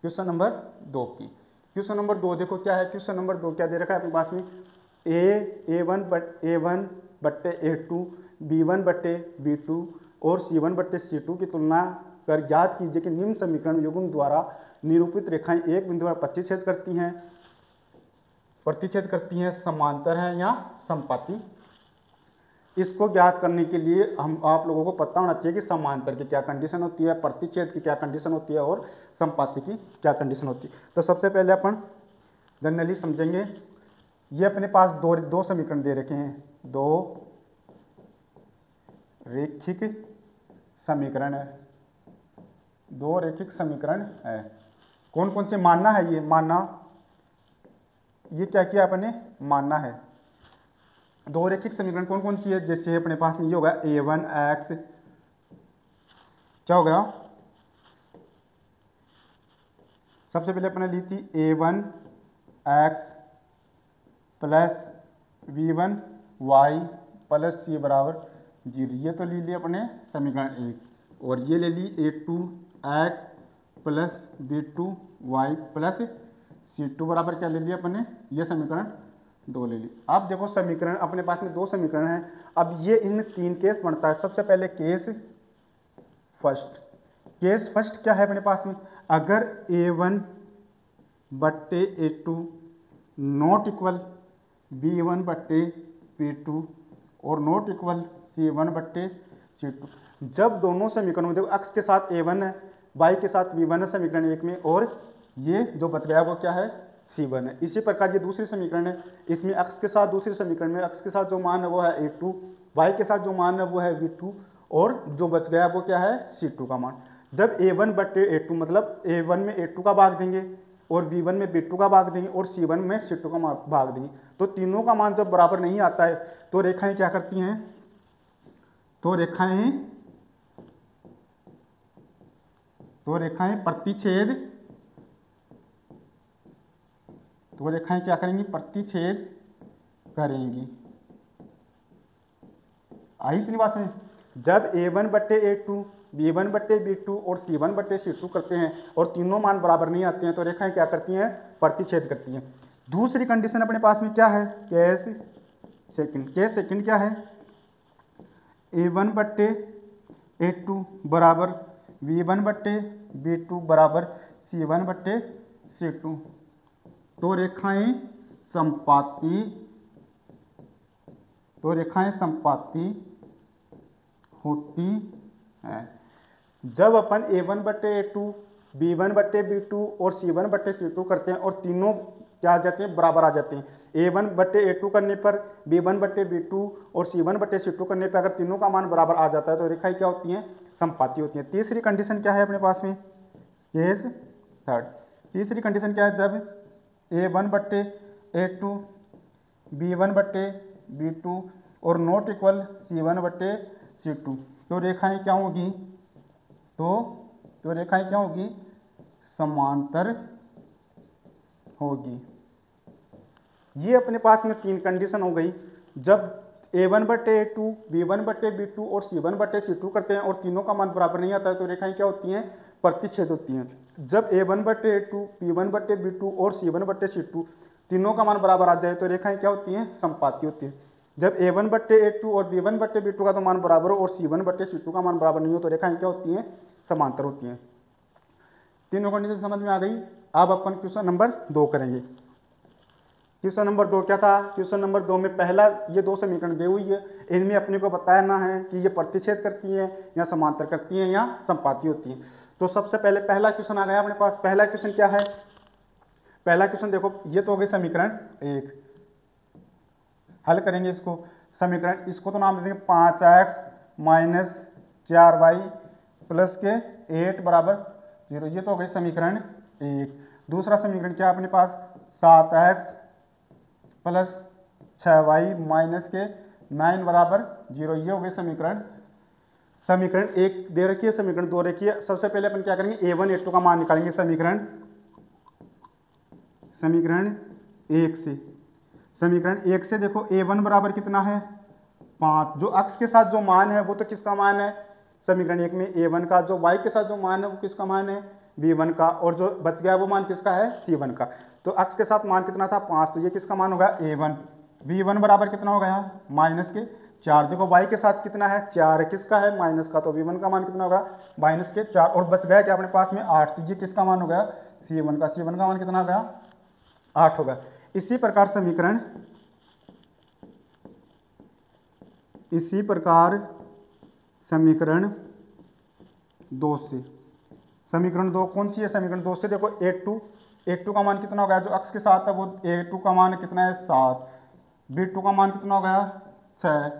क्वेश्चन नंबर 2 की। क्वेश्चन नंबर 2 देखो क्या है। क्वेश्चन नंबर 2 क्या दे रखा है अपने पास में, A1 बट्टे A2, B1 बट्टे B2 और C1 बट्टे C2 की तुलना कर ज्ञात कीजिए कि निम्न समीकरण युग्म द्वारा निरूपित रेखाएं एक बिंदु पर प्रतिच्छेद करती हैं, समांतर हैं या समपाती। इसको ज्ञात करने के लिए आप लोगों को पता होना चाहिए कि समांतर की क्या कंडीशन होती है, प्रतिच्छेद की क्या कंडीशन होती है और समपाती की क्या कंडीशन होती है। तो सबसे पहले अपन जनरली समझेंगे, ये अपने पास दो समीकरण दे रखे हैं, 2 रैखिक समीकरण है। 2 रैखिक समीकरण है। कौन कौन से मानना है, ये क्या किया अपने, मानना है। 2 रैखिक समीकरण कौन कौन सी है, जैसे अपने पास में ये होगा a1x, क्या हो गया, सबसे पहले अपने ली थी a1x plus v1y plus c बराबर 0, ये तो ले लिया अपने समीकरण 1। और ये ले ली a2x plus b2y plus c2 बराबर क्या ले लिया अपने, ये समीकरण 2 ले ली। अब देखो समीकरण अपने पास में 2 समीकरण हैं। अब ये इनमें 3 केस बनता है। सबसे पहले केस फर्स्ट क्या है अपने पास में, अगर a1 बट्टे a2 नॉट इक्वल b1 बट्टे b2 और नॉट इक्वल c1 बट्टे c2, जब दोनों समीकरणों में देखो x के साथ a1 है, y के साथ v1 है समीकरण 1 में, और ये जो बच गया वो क्या है, c1 है। इसी प्रकार ये दूसरी समीकरण है, इसमें x के साथ दूसरे समीकरण में x के साथ जो मान है वो है a2, y के साथ जो मान है वो है v2 और जो बच गया वो क्या है, c2 का मान। जब a1 बट्टे a2 मतलब a1 में a2 का भाग देंगे और b1 में b2 का भाग देंगे और c1 में c2 का भाग देंगे, तो तीनों का मान जब बराबर नहीं आता है तो रेखाएं क्या करती हैं, तो रेखाएं क्या करेंगी, प्रतिच्छेद करेंगी। आई इतनी बात समझ। जब a1 बट्टे a2, b1 बट्टे b2 और c1 बट्टे c2 करते हैं और तीनों मान बराबर नहीं आते हैं तो रेखाएं क्या करती हैं, प्रतिच्छेद करती हैं। दूसरी कंडीशन अपने पास में क्या है, केस सेकंड क्या है, a1 बट्टे a2 बराबर v1 बट्टे b2 बराबर c1 बट्टे c2, तो रेखाएं संपाती होती हैं। जब अपन a1 बट्टे a2, b1 बट्टे b2 और c1 बट्टे c2 करते हैं और तीनों क्या आ जाते हैं, बराबर आ जाते हैं। a1 बट्टे a2 करने पर, b1 बट्टे b2 और c1 बट्टे c2 करने पर अगर तीनों का मान बराबर आ जाता है तो रेखाएं क्या होती हैं, संपाती होती हैं। तीसरी कंडीशन क्या है अपने पास में, केस थर्ड। तीसरी कंडीशन क्या है, जब a1 बट्टे a2, b1 बट्टे b2 और नॉट इक्वल c1 बट्टे c2, तो रेखाएं क्या होगी, तो रेखाएं क्या होगी, समांतर होगी। ये अपने पास में 3 कंडीशन हो गई। जब a1/a2 b1/b2 और c1/c2 करते हैं और तीनों का मान बराबर नहीं आता है तो रेखाएं क्या होती हैं, प्रतिच्छेद होती हैं। जब a1/a2 b1/b2 और c1/c2 तीनों का मान बराबर आ जाए तो रेखाएं क्या होती हैं, समपाती होती हैं। जब a1/a2 और b1/b2 का तो मान बराबर हो और c1/c2 का मान बराबर नहीं हो तो रेखाएं क्या होती हैं, समांतर होती हैं। तीनों कंडीशन समझ में आ गई। अब अपन क्वेश्चन नंबर 2 करेंगे। क्वेश्चन नंबर 2 क्या था, क्वेश्चन नंबर 2 में पहला ये दो समीकरण दी हुई है, इनमें अपने को बताना है कि ये प्रतिच्छेद करती है या समांतर करती है या समपाती होती है। तो सबसे पहले पहला क्वेश्चन आ गया अपने पास। पहला क्वेश्चन क्या है, पहला क्वेश्चन देखो, ये तो हो गई समीकरण 1, हल करेंगे इसको। समीकरण इसको तो नाम दे देंगे 5x माइनस 4y प्लस के 8 बराबर 0। ये तो हो गई समीकरण 1। दूसरा समीकरण क्या है अपने पास, 7x प्लस 6y माइनस के 9 बराबर 0। ये हो गई समीकरण 1 दे रखी है, समीकरण 2 रखी है। सबसे पहले अपन क्या करेंगे, a1 a2 का मान निकालेंगे समीकरण 1 से। समीकरण 1 से देखो a1 बराबर कितना है, 5। जो अक्ष के साथ जो मान है वो तो किसका मान है, समीकरण 1 में a1 का। जो y के साथ जो मान है वो किसका मान है, b1 का। और जो बच गया वो मान किसका है, c1 का। तो अक्ष के साथ मान कितना था, 5, तो ये किसका मान होगा, a1। b1 बराबर कितना हो गया, माइनस के 4। देखो y के साथ कितना है, 4 है, किसका है, माइनस का। तो b1 का मान कितना होगा, माइनस के 4। और बच गया क्या अपने पास में 8, तो ये किसका मान हो गया, c1 का। c1 का मान कितना हो गया, 8 होगा। इसी प्रकार समीकरण 2 से, समीकरण 2 कौन सी है, समीकरण 2 से देखो a2 का मान कितना हो गया, जो अक्ष के साथ है वो a2 का मान कितना है, 7। b2 का मान कितना हो गया, 6।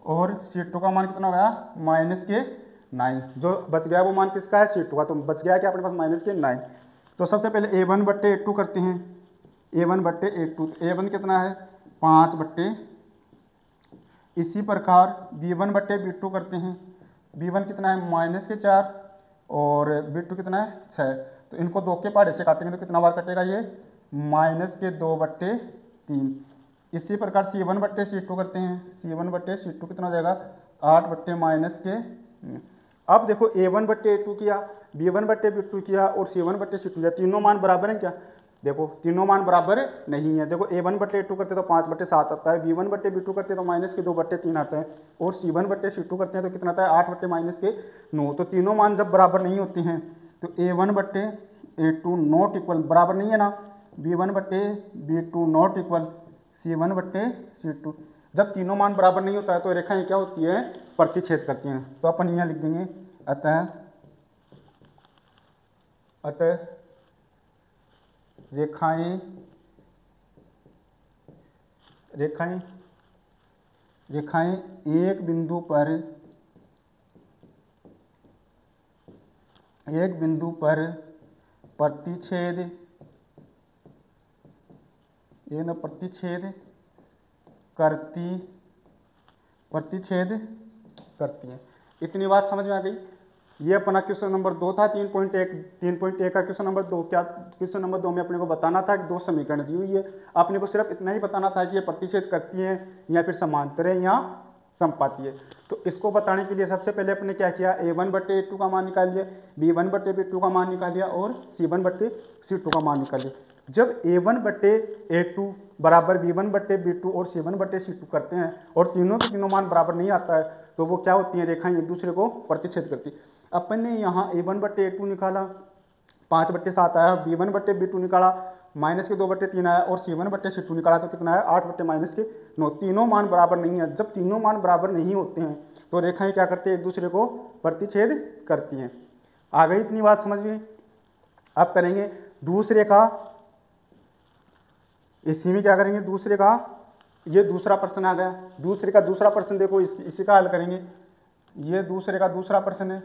और c2 का मान कितना हो गया, माइनस के 9। जो बच गया वो मान किसका है, c2 का। तो बच गया क्या अपने पास, माइनस के 9। तो सबसे पहले a1/a2 करते हैं, a1/a2। a1 कितना है, 5/। इसी प्रकार b1/b2 करते हैं, b1 कितना है, माइनस के 4 और b2 कितना है, 6। तो इनको 2 के पहाड़े से काटेंगे तो कितना बार कटेगा ये, माइनस के 2/3। इसी प्रकार c1/c2 करते हैं, c1/c2 कितना हो जाएगा, 8/ माइनस के। अब देखो a1/a2 किया, b1/b2 किया और c1/c2 किया, तीनों मान बराबर हैं क्या, देखो तीनों मान बराबर नहीं है। देखो a1/a2 करते तो 5/7 आता है, b1/b2 करते तो माइनस के 2/3 आता है और c1/c2 करते हैं तो कितना आता है, 8/ माइनस के 9। तो तीनों मान जब बराबर नहीं होते हैं तो a1/a2 नॉट इक्वल, बराबर नहीं है ना, b1/b2 नॉट इक्वल c1/c2। जब तीनों मान बराबर नहीं होता है तो रेखाएं क्या होती है, प्रतिच्छेद करती हैं। तो अपन यहाँ लिख देंगे अतः रेखाएं एक बिंदु पर प्रतिच्छेद करती हैं। इतनी बात समझ में आ गई। ये अपना क्वेश्चन नंबर 2 था। 3.1 का क्वेश्चन नंबर 2 क्या, क्वेश्चन नंबर 2 में अपने को बताना था कि 2 समीकरण दी हुई है, अपने को सिर्फ इतना ही बताना था कि ये प्रतिच्छेद करती है या फिर समांतर है या समपाती है। तो इसको बताने के लिए सबसे पहले अपने क्या किया, a1/a2 का मान निकाल लिया, b1/b2 का मान निकाल लिया और c1/c2 का मान निकाल लिया। जब a1/a2 बराबर b1/b2 और c1/c2 करते हैं और तीनों के तीनों मान बराबर नहीं आता है तो वो क्या होती हैं, रेखाएं एक दूसरे को प्रतिच्छेद करती। अपन ने यहाँ a1/a2 निकाला, 5/7 आया, b1/b2 निकाला, माइनस के 2/3 आया और c1/c2 निकाला तो कितना है, 8/ माइनस के 9। तीनों मान बराबर नहीं है। जब तीनों मान बराबर नहीं होते हैं तो रेखाएं क्या करती हैं, एक दूसरे को प्रतिच्छेद करती हैं। आ गई इतनी बात समझ में। अब करेंगे दूसरे का, इसी में क्या करेंगे, दूसरे का, ये दूसरा प्रश्न आ गया। दूसरे का दूसरा प्रश्न देखो, इसी का हल करेंगे। ये दूसरे का दूसरा प्रश्न है।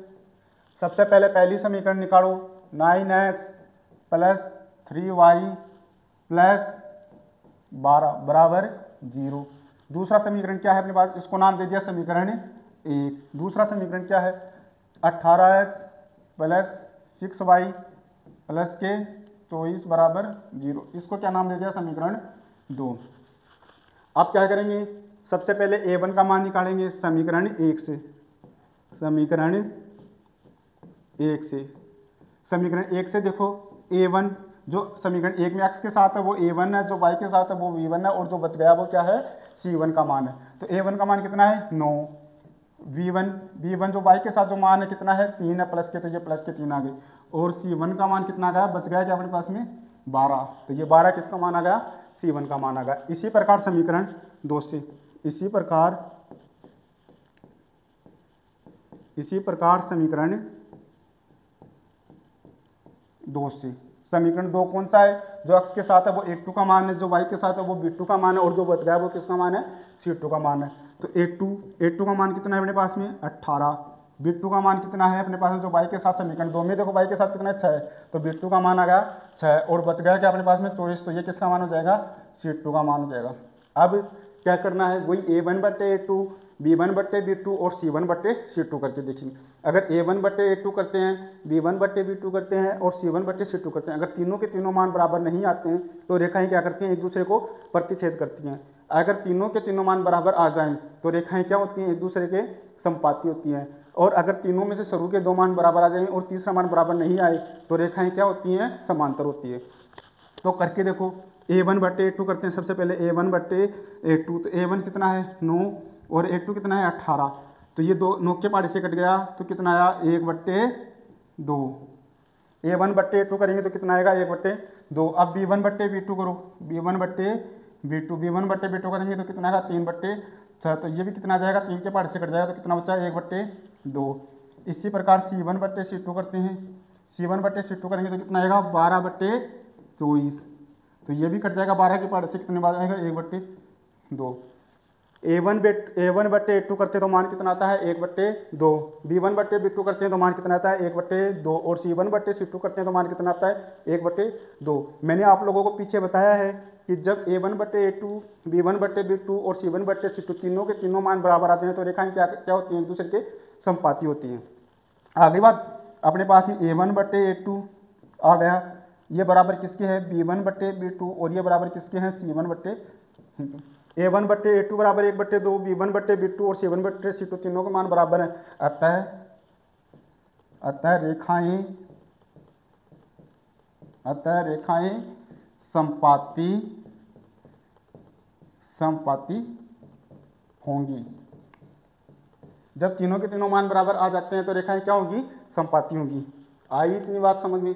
सबसे पहले पहली समीकरण निकालो, 9x प्लस 3y प्लस 12 बराबर 0। दूसरा समीकरण क्या है अपने पास, इसको नाम दे दिया समीकरण 1। दूसरा समीकरण क्या है, 18x प्लस 6y प्लस के 24 बराबर 0। इसको क्या नाम दे दिया, समीकरण 2। अब क्या करेंगे, सबसे पहले a1 का मान निकालेंगे समीकरण 1 से, समीकरण 1 से। समीकरण 1 से देखो a1 जो समीकरण 1 में x के साथ है वो a1 है, जो y के साथ है वो v1 है, और जो बच गया वो क्या है, c1 का मान है। तो a1 का मान कितना है 9, v1 जो y के साथ जो मान है कितना है 3 है, प्लस के, तो ये प्लस के 3 आ गए, और c1 का मान कितना आ गया, बच गया क्या अपने पास में 12, तो ये 12 किसका मान आ गया, c1 का मान आ गया। इसी प्रकार समीकरण 2 से, इसी प्रकार समीकरण 2 से, समीकरण 2 कौन सा है, जो x के साथ है वो a2 का मान है, जो y के साथ है वो b2 का मान है, और जो बच गया वो किसका मान है, c2 का मान है। तो a2 का मान कितना है अपने पास में 18, b2 का मान कितना है अपने पास में, जो y के साथ समीकरण 2 में देखो y के साथ कितना है 6, तो b2 का मान आ गया 6, और बच गया क्या अपने पास में 24, तो ये किसका मान हो जाएगा, c2 का मान हो जाएगा। अब क्या करना है, वही a1 बट्टे a2, b1 बट्टे b2 और c1 बट्टे c2 करके देखिए। अगर a1 बट्टे a2 करते हैं, b1 बट्टे b2 करते हैं और c1 बट्टे c2 करते हैं, अगर तीनों के तीनों मान बराबर नहीं आते हैं तो रेखाएं क्या करती हैं, एक दूसरे को प्रतिच्छेद करती हैं। अगर तीनों के तीनों मान बराबर आ जाएं तो रेखाएं क्या होती हैं, एक दूसरे के संपाती होती हैं। और अगर तीनों में से शुरू के 2 मान बराबर आ जाएं और तीसरा मान बराबर नहीं आए तो रेखाएं क्या होती हैं, समांतर होती है। तो करके देखो a1 बट्टे a2 करते हैं, सबसे पहले a1 बट्टे a2, तो a1 कितना है 9 और a2 कितना है 18, तो ये 9 के पहाड़ी से कट गया तो कितना आया 1 बट्टे 2, a1 बट्टे a2 करेंगे तो कितना आएगा 1 बट्टे 2। अब b1 बट्टे b2 करो, b1 बट्टे b2 करेंगे तो कितना आएगा 3 बट्टे 6, तो ये भी कितना आ जाएगा 3 के पहाड़ी से कट जाएगा तो कितना बचा 1 बट्टे 2। इसी प्रकार c1 बट्टे c2 करते हैं, c1 बट्टे c2 करेंगे तो कितना आएगा 12 बट्टे 24, तो ये भी कट जाएगा 12 के पहाड़ से, कितने बार आएगा 1 बट्टे 2। a1 बट्टे a2 करते हैं तो मान कितना आता है 1 बट्टे 2, b1 बट्टे b2 करते हैं तो मान कितना आता है 1 बट्टे 2, और c1 बट्टे c2 करते हैं तो मान कितना आता है 1 बट्टे 2। मैंने आप लोगों को पीछे बताया है कि जब a1 बट्टे a2, b1 बट्टे b2 और c1 बट्टे c2 तीनों के तीनों मान बराबर आते हैं तो रेखाएं क्या होती हैं, एक दूसरे के संपाती होती हैं। आगे बात अपने पास में a1 बट्टे a2 आ गया, ये बराबर किसके है b1 बट्टे b2, और ये बराबर किसके हैं c1 बट्टे a1 बट्टे a2 बराबर 1 बट्टे 2, b1 बट्टे b2 और c1 बट्टे c2 तीनों के मान बराबर हैं। अतः रेखाएं संपाती होंगी। जब तीनों के तीनों मान बराबर आ जाते हैं तो रेखाएं क्या होंगी, संपाती होंगी। आई इतनी बात समझ में।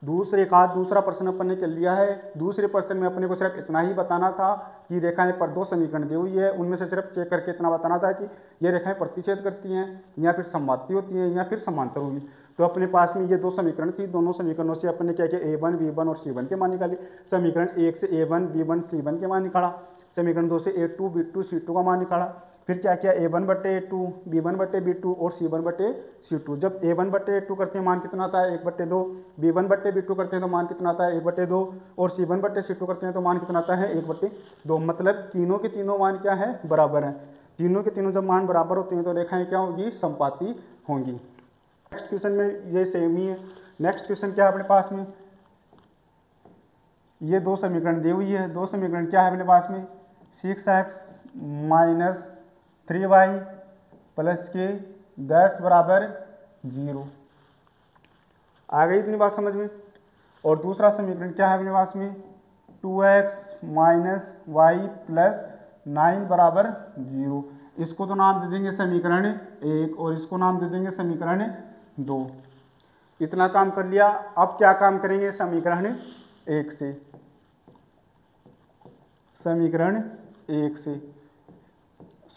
दूसरा प्रश्न अपन ने कर लिया है। दूसरे प्रश्न में अपने को सिर्फ इतना ही बताना था कि रेखाएं पर 2 समीकरण दी हुई है, उनमें से सिर्फ चेक करके इतना बताना था कि ये रेखाएं प्रतिच्छेद करती हैं या फिर समबाती होती हैं या फिर समांतर होंगी। तो अपने पास में ये 2 समीकरण थी, दोनों समीकरणों से अपन ने क्या किया, a1 v1 और c1 के मान निकाले। समीकरण 1 से a1 v1 c1 के मान निकाला, समीकरण 2 से a2 b2 c2 का मान निकाला। फिर क्या किया, a1 बट्टे a2, b1 बट्टे b2 और c1 बट्टे c2। जब a1 बट्टे a2 करते हैं मान कितना आता है 1 बट्टे 2, b1 बट्टे b2 करते हैं तो मान कितना आता है 1 बट्टे 2, और c1 बट्टे c2 करते हैं तो मान कितना आता है 1 बट्टे 2। मतलब तीनों के तीनों मान क्या है, बराबर हैं। तीनों के तीनों जब मान बराबर होते हैं तो रेखाएं क्या होंगी, संपाती होंगी। नेक्स्ट क्वेश्चन में ये सेम ही है। नेक्स्ट क्वेश्चन क्या है अपने पास में, ये 2 समीकरण दी हुई है। 2 समीकरण क्या है अपने पास में, 6x माइनस 3y प्लस के 10 बराबर 0। आ गई इतनी बात समझ में। और दूसरा समीकरण क्या है अपने पास में, 2x माइनस y प्लस 9 बराबर 0। इसको तो नाम दे देंगे समीकरण 1 और इसको नाम दे देंगे समीकरण 2। इतना काम कर लिया। अब क्या काम करेंगे, समीकरण 1 से। समीकरण 1 से,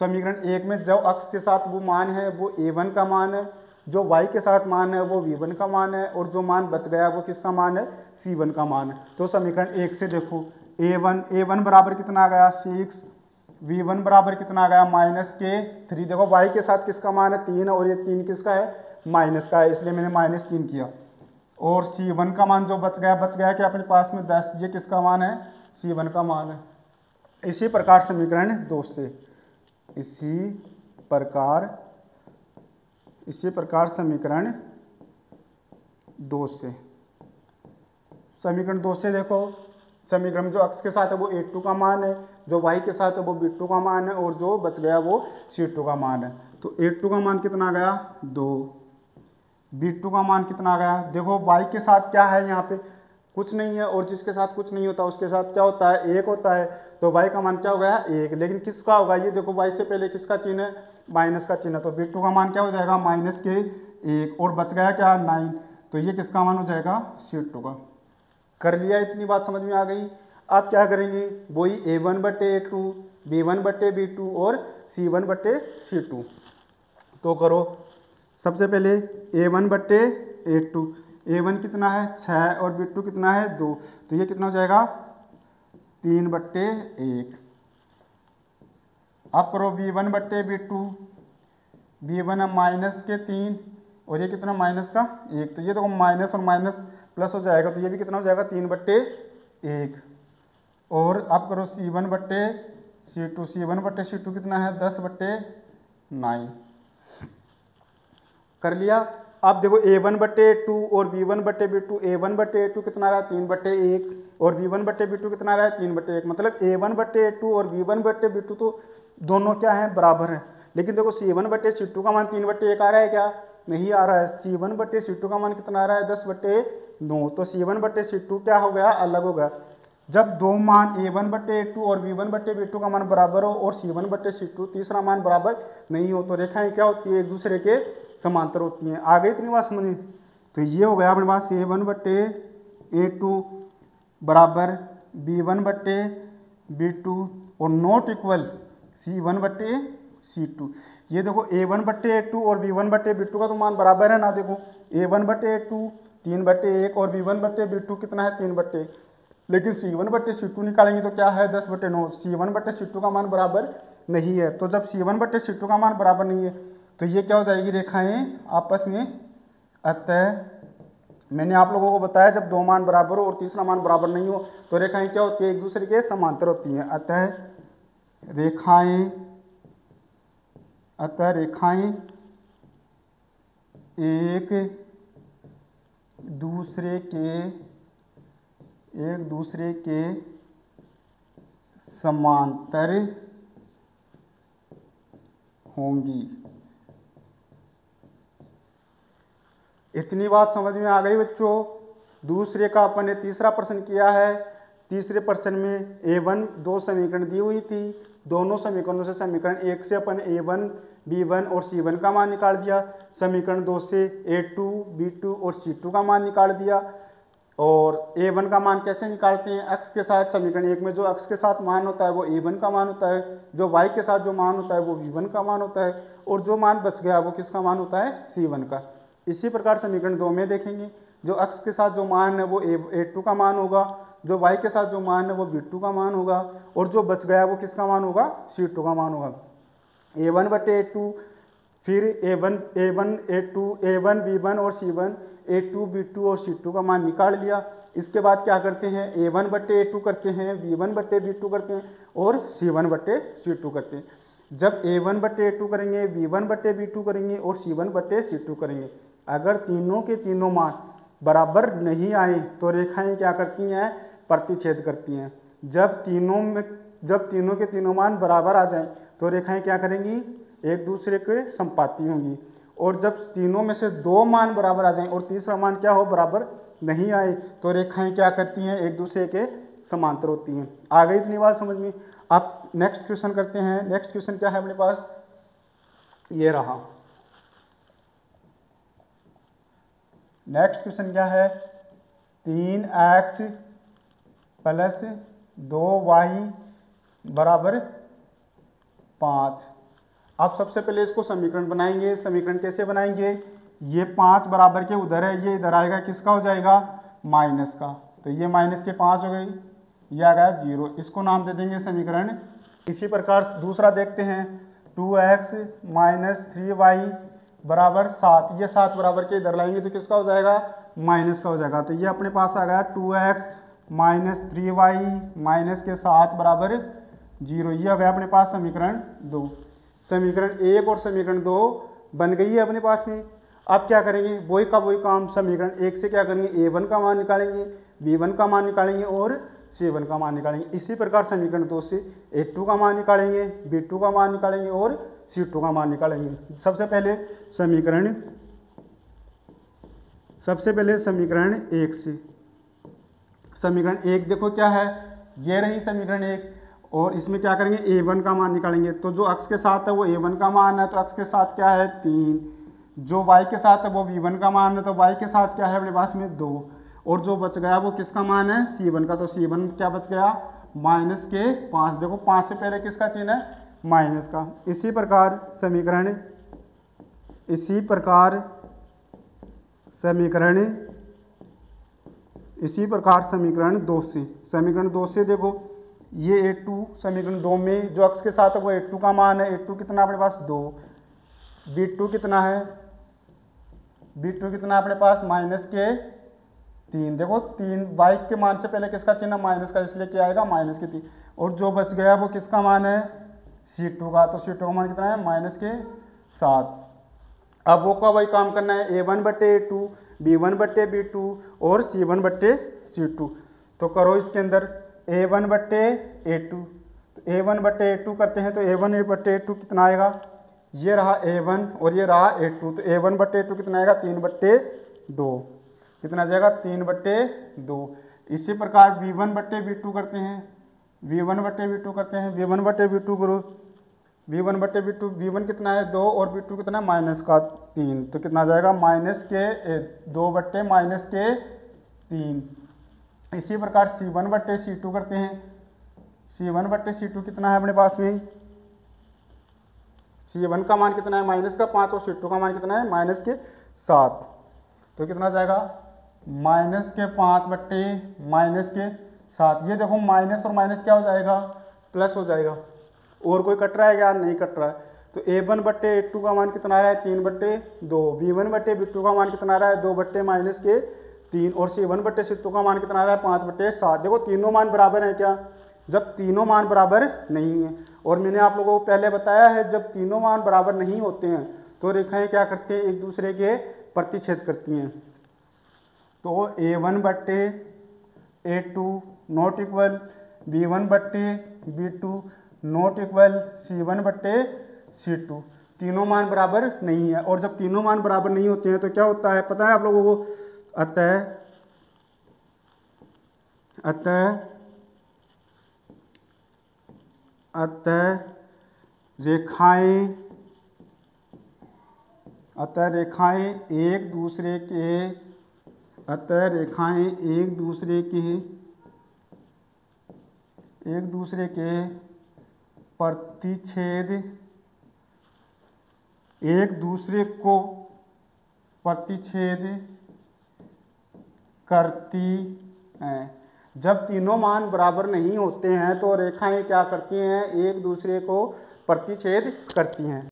समीकरण 1 में जो अक्ष के साथ वो मान है वो a1 का मान है, जो y के साथ मान है वो v1 का मान है, और जो मान बच गया वो किसका मान है, c1 का मान है। तो समीकरण 1 से देखो a1 बराबर कितना आ गया 6, v1 बराबर कितना आ गया माइनस के 3। देखो y के साथ किसका मान है 3 और ये 3 किसका है, माइनस का है, इसलिए मैंने -3 किया। और c1 का मान जो बच गया कि अपने पास में 10, ये किसका मान है, c1 का मान है। इसी प्रकार समीकरण 2 से, इसी प्रकार समीकरण 2 से, समीकरण 2 से देखो समीकरण में जो x के साथ है वो a2 का मान है, जो y के साथ है वो b2 का मान है, और जो बच गया वो c2 का मान है। तो a2 का मान कितना आ गया 2, b2 का मान कितना आ गया, देखो y के साथ क्या है यहाँ पे कुछ नहीं है, और जिसके साथ कुछ नहीं होता उसके साथ क्या होता है 1 होता है, तो y का मान क्या हो गया 1, लेकिन किसका होगा ये देखो y से पहले किसका चिन्ह है माइनस का चिन्ह है, तो b2 का मान क्या हो जाएगा माइनस के 1, और बच गया क्या 9, तो ये किसका मान हो जाएगा c2 का। कर लिया, इतनी बात समझ में आ गई। आप क्या करेंगे वही a1 बटे a2, b1 बटे b2 और c1 बटे c2, तो करो। सबसे पहले a1 बटे a2, a1 कितना है 6 और b2 कितना है 2, तो ये कितना हो जाएगा 3 बट्टे 1। अब करो b1 बट्टे b2, b1 है माइनस के 3 और ये कितना माइनस का 1, तो ये देखो माइनस और माइनस प्लस हो जाएगा, तो ये भी कितना हो जाएगा 3 बट्टे 1। और अब करो c1 बट्टे c2, c1 बट्टे c2 कितना है 10 बट्टे 9। कर लिया। अब देखो a1 बट्टे 2 और b1 बट्टे b2, a1 बट्टे a2 कितना रहा 3 बट्टे 1 और b1 बट्टे b2 कितना रहा 3 बट्टे 1, मतलब a1 बट्टे a2 और b1 बट्टे b2 तो दोनों क्या है बराबर है, लेकिन देखो c1 बट्टे c2 का मान 3 बट्टे 1 आ रहा है क्या, नहीं आ रहा है। c1 बट्टे c2 का मान कितना आ रहा है 10 बट्टे 9, तो c1 बट्टे c2 क्या हो गया अलग हो गया। जब दो मान a1 बट्टे a2 और b1 बट्टे b2 का मान बराबर हो और c1 बट्टे c2 तीसरा मान बराबर नहीं हो, तो रेखाएं क्या होती है एक दूसरे के समांतर होती हैं। आ गई इतनी बात समझ, तो ये हो गया अपने पास a1 बट्टे a2 बराबर b1 बट्टे b2 और नॉट इक्वल c1 बट्टे c2। ये देखो a1 बट्टे a2 और b1 बट्टे b2 का तो मान बराबर है ना, देखो a1 बट्टे a2 3 बट्टे 1 और b1 बट्टे b2 कितना है 3 बट्टे 1, लेकिन c1 बट्टे c2 निकालेंगे तो क्या है 10 बट्टे 9, c1 बट्टे c2 का मान बराबर नहीं है। तो जब c1 बट्टे c2 का मान बराबर नहीं है तो ये क्या हो जाएगी रेखाएं आपस में। अतः मैंने आप लोगों को बताया जब दो मान बराबर हो और तीसरा मान बराबर नहीं हो तो रेखाएं क्या होती है एक दूसरे के समांतर होती हैं। अतः रेखाएं एक दूसरे के समांतर होंगी। इतनी बात समझ में आ गई बच्चों। दूसरे का अपन ने तीसरा प्रश्न किया है। तीसरे प्रश्न में a1 दो समीकरण दी हुई थी, दोनों समीकरणों से समीकरण 1 से अपन a1 b1 और c1 का मान निकाल दिया, समीकरण 2 से a2 b2 और c2 का मान निकाल दिया। और a1 का मान कैसे निकालते हैं x के साथ, समीकरण 1 में जो x के साथ मान होता है वो a1 का मान होता है, जो y के साथ जो मान होता है वो b1 का मान होता है, और जो मान बच गया वो किसका मान होता है c1 का। इसी प्रकार समीकरण 2 में देखेंगे जो x के साथ जो मान है वो a2 का मान होगा, जो y के साथ जो मान है वो b2 का मान होगा, और जो बच गया वो किसका मान होगा c2 का मान होगा। a1 बटे a2, फिर a1 a2 a1 b1 और c1 a2 b2 और c2 का मान निकाल लिया। इसके बाद क्या करते हैं a1 बटे a2 करते हैं, b1 बटे b2 करते हैं और c1 बटे c2 करते हैं। जब a1 बटे a2 करेंगे, b1 बटे b2 करेंगे और c1 बटे c2 करेंगे, अगर तीनों के तीनों मान बराबर नहीं आए तो रेखाएं क्या करती हैं प्रतिच्छेद करती हैं। जब तीनों के तीनों मान बराबर आ जाएं तो रेखाएं क्या करेंगी एक दूसरे के संपाती होंगी, और जब तीनों में से दो मान बराबर आ जाएं और तीसरा मान क्या हो बराबर नहीं आए तो रेखाएं क्या करती हैं एक दूसरे के समांतर होती हैं। आ गई इतनी बात समझ में। आप नेक्स्ट क्वेश्चन करते हैं। नेक्स्ट क्वेश्चन क्या है अपने पास, ये रहा। नेक्स्ट क्वेश्चन क्या है 3x प्लस 2y बराबर 5। आप सबसे पहले इसको समीकरण बनाएंगे। समीकरण कैसे बनाएंगे, ये 5 बराबर के उधर है, ये इधर आएगा किसका हो जाएगा माइनस का, तो ये माइनस के 5 हो गई, ये आ गया 0, इसको नाम दे देंगे समीकरण। इसी प्रकार दूसरा देखते हैं 2x माइनस 3y बराबर 7, ये 7 बराबर के इधर लाएंगे तो किसका हो जाएगा माइनस का हो जाएगा, तो ये अपने पास आ गया 2x माइनस 3y माइनस के 7 बराबर 0, ये आ गया अपने पास समीकरण 2। समीकरण 1 और समीकरण 2 बन गई है अपने पास में। अब क्या करेंगे वही का वही काम, समीकरण 1 से क्या करेंगे a1 का मान निकालेंगे, b1 का मान निकालेंगे और C1 का मान निकालेंगे। इसी प्रकार समीकरण 2 से A2 का मान निकालेंगे, B2 का मान निकालेंगे और C2 का मान निकालेंगे। सबसे पहले समीकरण 1 से, समीकरण 1 देखो क्या है, ये रही समीकरण 1 और इसमें क्या करेंगे, A1 का मान निकालेंगे। तो जो अक्ष के साथ है वो A1 का मान है, तो अक्ष के साथ क्या है 3, जो y के साथ है वो V1 का मान है, तो y के साथ क्या है अपने पास में 2, और जो बच गया वो किसका मान है C1 का, तो C1 क्या बच गया -5। देखो 5 से पहले किसका चिन्ह है, माइनस का। इसी प्रकार समीकरण 2 से देखो ये A2 समीकरण 2 में जो अक्ष के साथ है वो A2 का मान है, A2 कितना अपने पास 2, B2 कितना है अपने पास -3। देखो 3 y के मान से पहले किसका चिन्ह माइनस का, इसलिए क्या आएगा -3, और जो बच गया वो किसका मान है C2 का, तो C2 का मान कितना है -7। अब वो का वही काम करना है, A1/A2, B1/B2 और C1/C2। तो करो इसके अंदर A1/A2, तो A1/A2 करते हैं, तो A1/A2 कितना आएगा, ये रहा A1 और ये रहा A2, तो A1/A2 कितना आएगा 3/2, कितना आ जाएगा 3/2। इसी प्रकार V1/B2 करते हैं, V1/B2 करो, V1/B2, V1 कितना है 2 और B2 कितना है -3, तो कितना आ जाएगा -2/-3। इसी प्रकार C1/C2 करते हैं, C1/C2 कितना है अपने पास में, C1 का मान कितना है -5 और C2 का मान कितना है -7, तो कितना आ जाएगा -5/-7। ये देखो माइनस और माइनस क्या हो जाएगा, प्लस हो जाएगा। और कोई कट रहा है क्या, नहीं कट रहा है। तो A1/A2 का मान कितना आ रहा है 3/2, B1/B2 का मान कितना आ रहा है 2/-3 और C1/C2 का मान कितना आ रहा है 5/7। देखो तीनों मान बराबर हैं क्या, जब तीनों मान बराबर नहीं है, और मैंने आप लोगों को पहले बताया है जब तीनों मान बराबर नहीं होते हैं तो रेखाएं क्या करती हैं, एक दूसरे के प्रतिच्छेद करती हैं। तो A1/A2 not equal B1/B2 not equal C1/C2, तीनों मान बराबर नहीं है। और जब तीनों मान बराबर नहीं होते हैं तो क्या होता है पता है आप लोगों को, अतः रेखाएं एक दूसरे के प्रतिच्छेद, एक दूसरे को प्रतिच्छेद करती हैं। जब तीनों मान बराबर नहीं होते हैं तो रेखाएं क्या करती हैं, एक दूसरे को प्रतिच्छेद करती हैं।